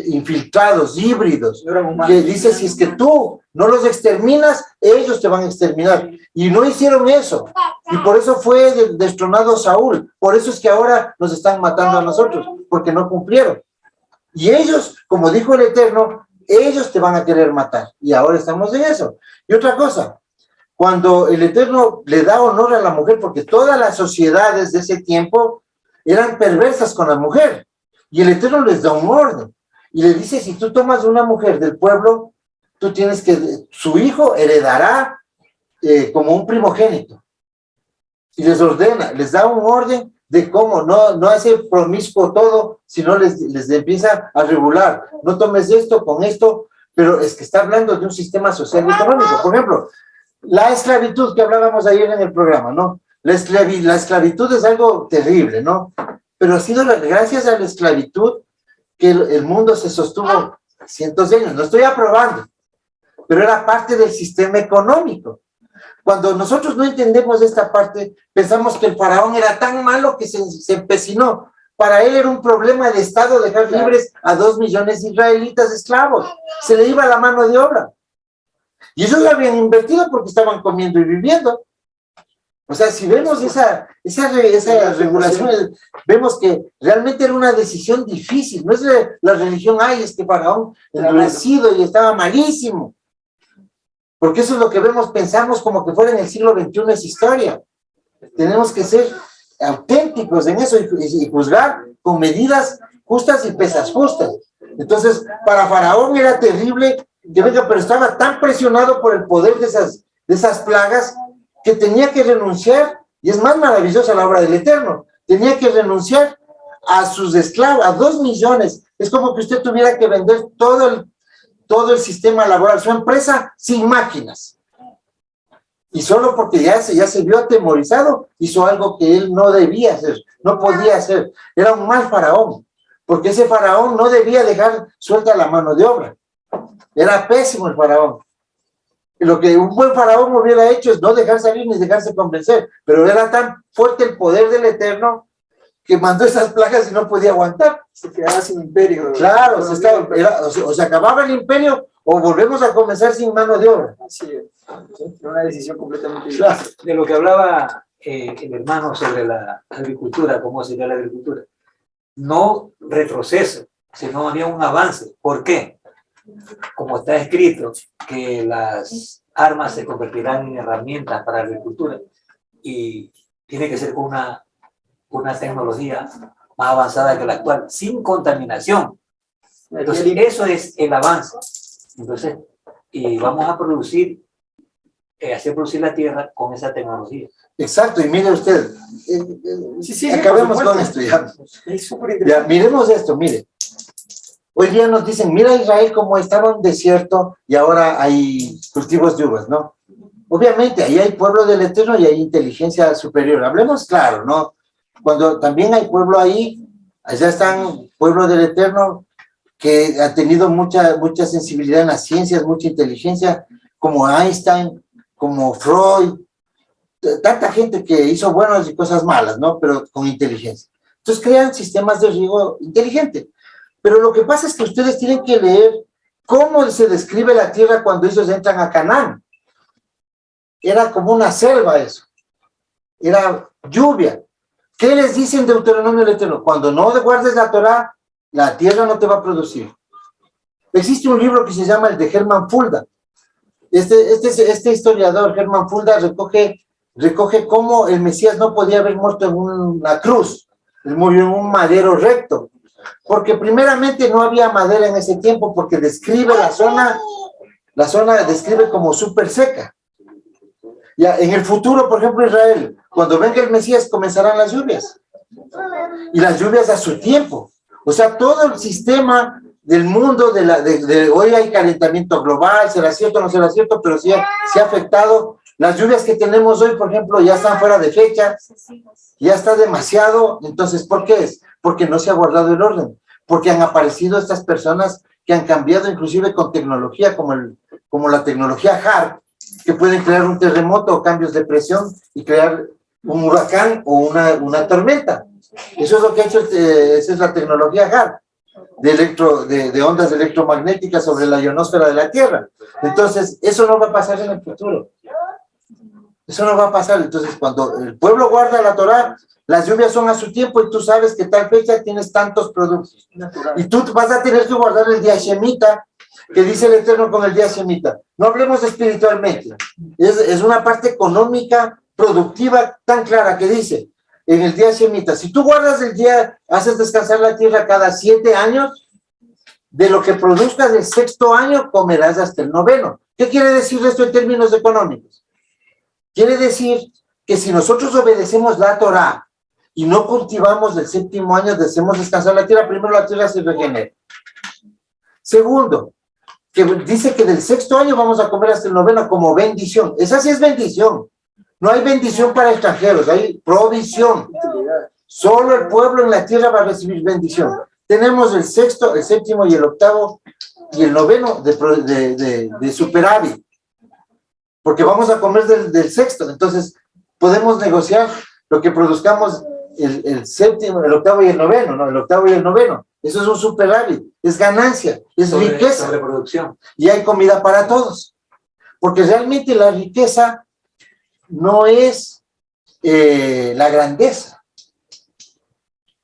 infiltrados, híbridos, que dice, si es que tú no los exterminas, ellos te van a exterminar, y no hicieron eso, y por eso fue destronado Saúl, por eso es que ahora nos están matando a nosotros, porque no cumplieron, y ellos, como dijo el Eterno, ellos te van a querer matar, y ahora estamos en eso. Y otra cosa, cuando el Eterno le da honor a la mujer, porque todas las sociedades de ese tiempo eran perversas con la mujer, y el Eterno les da un orden, y le dice, si tú tomas una mujer del pueblo, tú tienes que, su hijo heredará como un primogénito, y les ordena, les da un orden de cómo, no hace promiscuo todo, sino les empieza a regular. No tomes esto con esto, pero es que está hablando de un sistema social y económico. Por ejemplo, la esclavitud que hablábamos ayer en el programa, ¿no? La esclavitud es algo terrible, ¿no? Pero ha sido gracias a la esclavitud que el mundo se sostuvo cientos de años. No estoy aprobando, pero era parte del sistema económico. Cuando nosotros no entendemos esta parte, pensamos que el faraón era tan malo que se empecinó. Para él era un problema de Estado dejar libres a 2 millones de israelitas esclavos. Se le iba la mano de obra. Y ellos lo habían invertido porque estaban comiendo y viviendo. O sea, si vemos esa regulación, vemos que realmente era una decisión difícil. No es la religión, ay, este faraón endurecido y estaba malísimo. Porque eso es lo que vemos, pensamos como que fuera en el siglo XXI es historia. Tenemos que ser auténticos en eso y juzgar con medidas justas y pesas justas. Entonces, para Faraón era terrible que venga, pero estaba tan presionado por el poder de esas plagas que tenía que renunciar, y es más maravillosa la obra del Eterno, tenía que renunciar a sus esclavos, a 2 millones. Es como que usted tuviera que vender todo el sistema laboral, su empresa sin máquinas. Y solo porque ya se vio atemorizado, hizo algo que él no debía hacer, no podía hacer. Era un mal faraón, porque ese faraón no debía dejar suelta la mano de obra. Era pésimo el faraón. Lo que un buen faraón hubiera hecho es no dejar salir ni dejarse convencer, pero era tan fuerte el poder del Eterno que mandó esas plagas y no podía aguantar. Se quedaba sin imperio. Claro, o se acababa el imperio o volvemos a comenzar sin mano de obra. Así es. Era una decisión completamente Claro. difícil. De lo que hablaba el hermano sobre la agricultura, cómo sería la agricultura. No retroceso, sino había un avance. ¿Por qué? Como está escrito, que las armas se convertirán en herramientas para la agricultura y tiene que ser con una tecnología más avanzada que la actual, sin contaminación. Entonces, eso es el avance. Entonces, y vamos a hacer producir la tierra con esa tecnología. Exacto, y mire usted, Sí, acabemos por con supuesto. esto ya. Es súper interesante. Ya, miremos esto, mire. Hoy día nos dicen, mira Israel como estaba en desierto y ahora hay cultivos de uvas, ¿no? Obviamente, ahí hay pueblo del Eterno y hay inteligencia superior. Hablemos claro, ¿no? Cuando también hay pueblo ahí, allá están pueblo del Eterno que ha tenido mucha sensibilidad en las ciencias, mucha inteligencia, como Einstein, como Freud, tanta gente que hizo buenas y cosas malas, ¿no? Pero con inteligencia. Entonces crean sistemas de riego inteligente. Pero lo que pasa es que ustedes tienen que leer cómo se describe la tierra cuando ellos entran a Canaán. Era como una selva eso. Era lluvia. ¿Qué les dice en Deuteronomio el Eterno? Cuando no guardes la Torá, la tierra no te va a producir. Existe un libro que se llama el de Hermann Fulda. Este historiador, Hermann Fulda, recoge cómo el Mesías no podía haber muerto en una cruz. Él murió en un madero recto. Porque primeramente no había madera en ese tiempo, porque describe la zona describe como súper seca. Ya, en el futuro, por ejemplo, Israel, cuando venga el Mesías comenzarán las lluvias. Y las lluvias a su tiempo. O sea, todo el sistema del mundo, hoy hay calentamiento global, será cierto o no será cierto, pero sí ha afectado. Las lluvias que tenemos hoy, por ejemplo, ya están fuera de fecha, ya está demasiado. Entonces, ¿por qué es? Porque no se ha guardado el orden, porque han aparecido estas personas que han cambiado inclusive con tecnología como la tecnología HARP, que pueden crear un terremoto o cambios de presión y crear un huracán o una tormenta. Eso es lo que ha hecho, esa es la tecnología HARP, de ondas electromagnéticas sobre la ionosfera de la Tierra. Entonces, eso no va a pasar en el futuro. Eso no va a pasar. Entonces, cuando el pueblo guarda la Torá, las lluvias son a su tiempo y tú sabes que tal fecha tienes tantos productos. Y tú vas a tener que guardar el día Shemitah, que dice el Eterno con el día Shemitah. No hablemos espiritualmente. Es una parte económica, productiva, tan clara que dice, en el día Shemitah, si tú guardas el día, haces descansar la tierra cada 7 años, de lo que produzcas el 6º año, comerás hasta el 9º. ¿Qué quiere decir esto en términos económicos? Quiere decir que si nosotros obedecemos la Torá y no cultivamos el 7º año, hacemos descansar la tierra, primero la tierra se regenera. Segundo, que dice que del 6º año vamos a comer hasta el 9º como bendición. Esa sí es bendición. No hay bendición para extranjeros, hay provisión. Solo el pueblo en la tierra va a recibir bendición. Tenemos el 6º, el 7º y el 8º y el 9º de superávit. Porque vamos a comer del 6º. Entonces, podemos negociar lo que produzcamos el 7º, el 8º y el 9º, ¿no? El 8º y el 9º. Eso es un superávit, es ganancia, es riqueza. Sobreproducción. Y hay comida para todos. Porque realmente la riqueza no es la grandeza.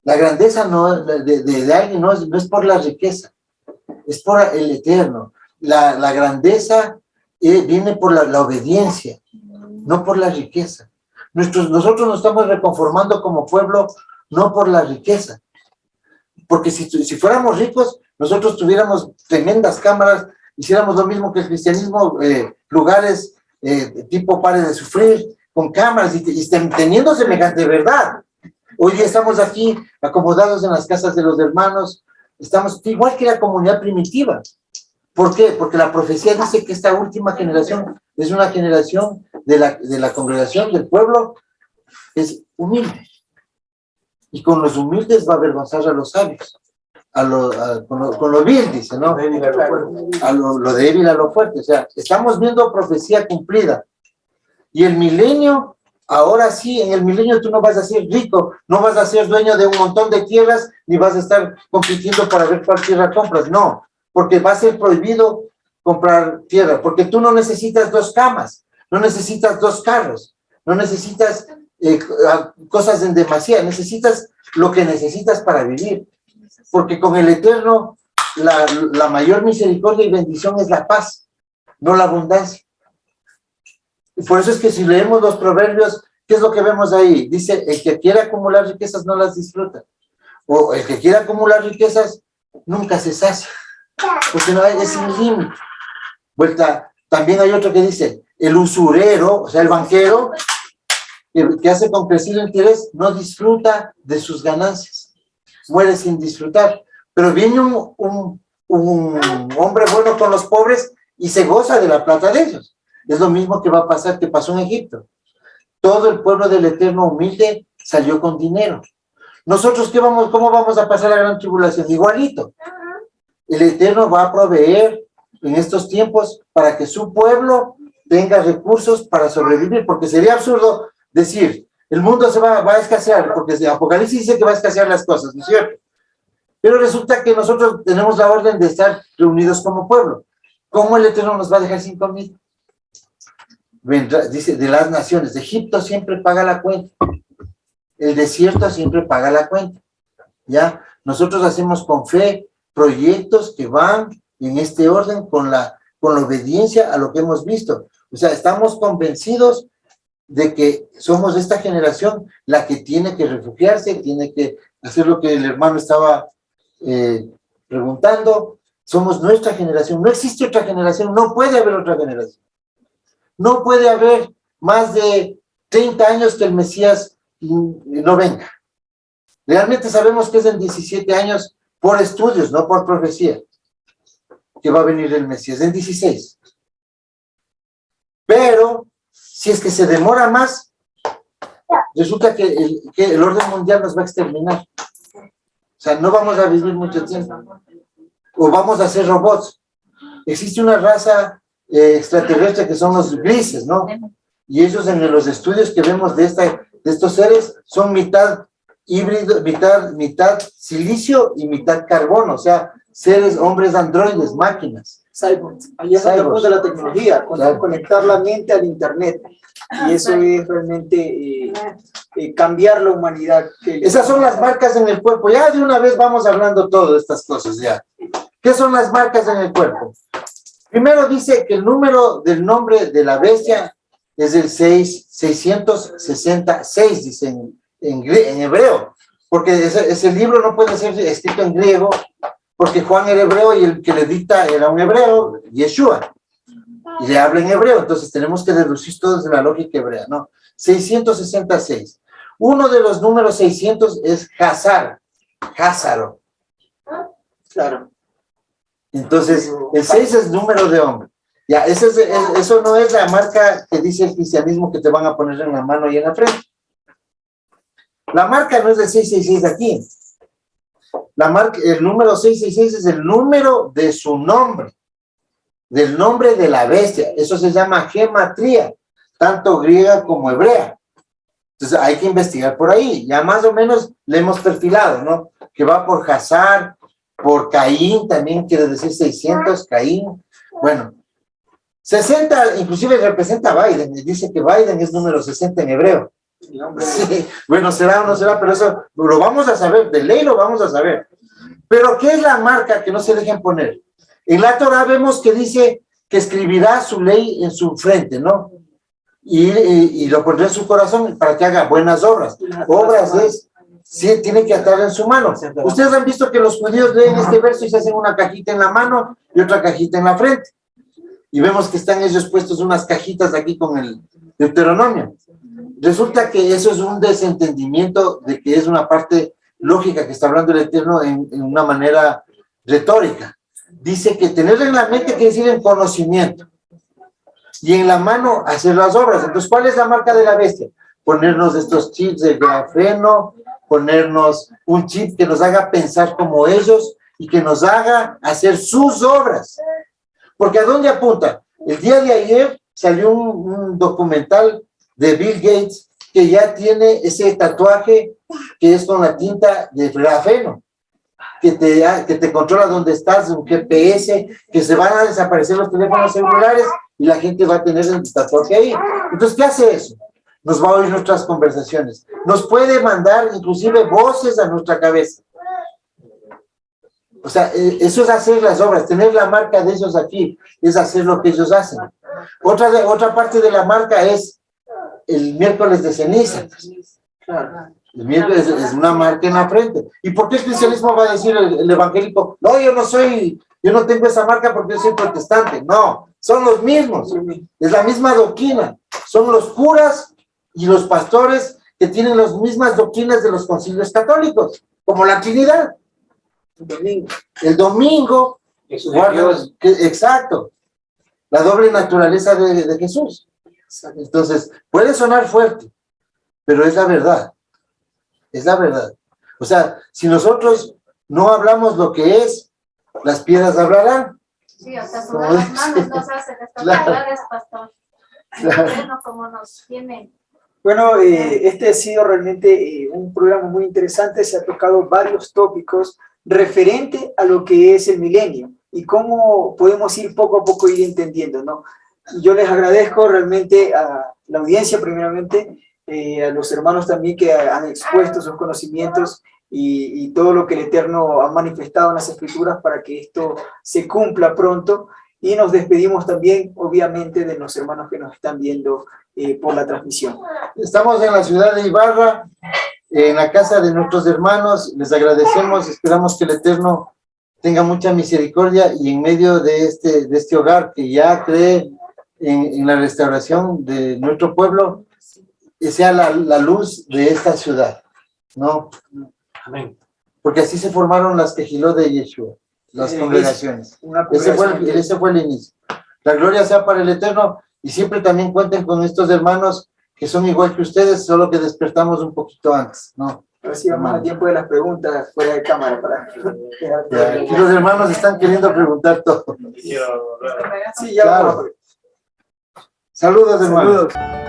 La grandeza no, de alguien no es por la riqueza, es por el eterno. La grandeza viene por la obediencia, no por la riqueza. Nosotros nos estamos reconformando como pueblo, no por la riqueza. Porque si fuéramos ricos, nosotros tuviéramos tremendas cámaras, hiciéramos lo mismo que el cristianismo, lugares tipo Pare de Sufrir, con cámaras y teniendo semejante verdad. Hoy día estamos aquí acomodados en las casas de los hermanos, estamos igual que la comunidad primitiva. ¿Por qué? Porque la profecía dice que esta última generación es una generación de la congregación del pueblo, es humilde. Y con los humildes va a avergonzar a los sabios. Con lo vil, dice, ¿no? Lo débil a lo fuerte. O sea, estamos viendo profecía cumplida. Y el milenio, ahora sí, en el milenio tú no vas a ser rico, no vas a ser dueño de un montón de tierras, ni vas a estar compitiendo para ver cuál tierra compras. No, porque va a ser prohibido comprar tierra, porque tú no necesitas 2 camas, no necesitas 2 carros, no necesitas cosas en demasía, necesitas lo que necesitas para vivir, porque con el Eterno la mayor misericordia y bendición es la paz, no la abundancia. Y por eso es que si leemos los proverbios, ¿qué es lo que vemos ahí? Dice, el que quiere acumular riquezas no las disfruta, o el que quiere acumular riquezas nunca se sacia, porque no es sin límite. También hay otro que dice, el usurero, o sea, el banquero, que hace con crecido interés, no disfruta de sus ganancias, muere sin disfrutar. Pero viene un hombre bueno con los pobres y se goza de la plata de ellos. Es lo mismo que va a pasar, que pasó en Egipto. Todo el pueblo del Eterno humilde salió con dinero. Nosotros, ¿cómo vamos a pasar la gran tribulación? Igualito. El Eterno va a proveer en estos tiempos para que su pueblo tenga recursos para sobrevivir, porque sería absurdo decir, el mundo va a escasear, porque el Apocalipsis dice que va a escasear las cosas, ¿no es cierto? Pero resulta que nosotros tenemos la orden de estar reunidos como pueblo. ¿Cómo el Eterno nos va a dejar sin comida? Dice, de las naciones, Egipto siempre paga la cuenta, el desierto siempre paga la cuenta, ¿ya? Nosotros hacemos con fe proyectos que van en este orden con la obediencia a lo que hemos visto. O sea, estamos convencidos de que somos esta generación la que tiene que refugiarse, tiene que hacer lo que el hermano estaba preguntando. Somos nuestra generación, no existe otra generación, no puede haber otra generación. No puede haber más de 30 años que el Mesías no venga. Realmente sabemos que es en 17 años por estudios, no por profecía, que va a venir el Mesías, en 16. Pero, si es que se demora más, resulta que el orden mundial nos va a exterminar. O sea, no vamos a vivir mucho tiempo. O vamos a ser robots. Existe una raza extraterrestre que son los grises, ¿no? Y ellos en los estudios que vemos de estos seres son mitad híbrido, mitad silicio y mitad carbono, o sea, seres, hombres androides, máquinas. Cyborgs. Ahí es donde vamos de la tecnología, conectar la mente al internet. Y eso es realmente cambiar la humanidad. Esas son las marcas en el cuerpo. Ya de una vez vamos hablando todo de estas cosas ya. ¿Qué son las marcas en el cuerpo? Primero dice que el número del nombre de la bestia es el 666, dice en hebreo, porque ese libro no puede ser escrito en griego, porque Juan era hebreo y el que le dicta era un hebreo, Yeshua, y le habla en hebreo, entonces tenemos que deducir todo de la lógica hebrea, ¿no? 666. Uno de los números 600 es Hazar, Házaro. Claro. Entonces, el 6 es número de hombre. Ya, eso no es la marca que dice el cristianismo que te van a poner en la mano y en la frente. La marca no es de 666 aquí. La marca, el número 666 es el número de su nombre, del nombre de la bestia. Eso se llama gematría, tanto griega como hebrea. Entonces hay que investigar por ahí. Ya más o menos le hemos perfilado, ¿no? Que va por Hazar, por Caín, también quiere decir 600, Caín. Bueno, 60 inclusive representa a Biden. Dice que Biden es número 60 en hebreo. Sí, bueno, será o no será, pero eso lo vamos a saber, de ley lo vamos a saber. Pero ¿qué es la marca que no se dejen poner? En la Torah vemos que dice que escribirá su ley en su frente, ¿no? Y lo pondrá en su corazón para que haga buenas obras. Obras es, sí, tiene que atar en su mano. Ustedes han visto que los judíos leen este verso y se hacen una cajita en la mano y otra cajita en la frente. Y vemos que están ellos puestos unas cajitas aquí con el Deuteronomio. Resulta que eso es un desentendimiento de que es una parte lógica que está hablando el Eterno en una manera retórica. Dice que tenerlo en la mente quiere decir en conocimiento. Y en la mano hacer las obras. Entonces, ¿cuál es la marca de la bestia? Ponernos estos chips de grafeno, ponernos un chip que nos haga pensar como ellos y que nos haga hacer sus obras. Porque ¿a dónde apunta? El día de ayer salió un documental de Bill Gates que ya tiene ese tatuaje que es con la tinta de grafeno, que te controla dónde estás, un GPS, que se van a desaparecer los teléfonos celulares y la gente va a tener el tatuaje ahí. Entonces, ¿qué hace eso? Nos va a oír nuestras conversaciones. Nos puede mandar inclusive voces a nuestra cabeza. O sea, eso es hacer las obras, tener la marca de ellos aquí, es hacer lo que ellos hacen. Otra parte de la marca es el miércoles de ceniza. El miércoles es una marca en la frente. ¿Y por qué el cristianismo va a decir el evangélico? No, yo no tengo esa marca porque yo soy protestante. No, son los mismos. Es la misma doctrina. Son los curas y los pastores que tienen las mismas doctrinas de los concilios católicos, como la Trinidad. El domingo, exacto, la doble naturaleza de Jesús. Entonces, puede sonar fuerte, pero es la verdad. Es la verdad. O sea, si nosotros no hablamos lo que es, las piedras hablarán. Sí, hasta sudar las manos nos hacen estas palabras, pastor. Bueno, como nos tiene. Bueno, este ha sido realmente un programa muy interesante. Se ha tocado varios tópicos referente a lo que es el milenio y cómo podemos ir poco a poco ir entendiendo, ¿no? Yo les agradezco realmente a la audiencia, primeramente, a los hermanos también que han expuesto sus conocimientos y todo lo que el Eterno ha manifestado en las Escrituras para que esto se cumpla pronto. Y nos despedimos también, obviamente, de los hermanos que nos están viendo por la transmisión. Estamos en la ciudad de Ibarra, en la casa de nuestros hermanos. Les agradecemos, esperamos que el Eterno tenga mucha misericordia y en medio de este hogar que ya cree en la restauración de nuestro pueblo, que sea la luz de esta ciudad, ¿no? Amén. Porque así se formaron las Quejilot de Yeshua, las congregaciones. Ese fue el inicio. La gloria sea para el Eterno y siempre también cuenten con estos hermanos que son igual que ustedes, solo que despertamos un poquito antes, ¿no? Ahora sí vamos al tiempo de las preguntas fuera de cámara para aquí los hermanos están queriendo preguntar todo. Sí, ya claro. vamos a ver. Saludos, hermanos. Saludos.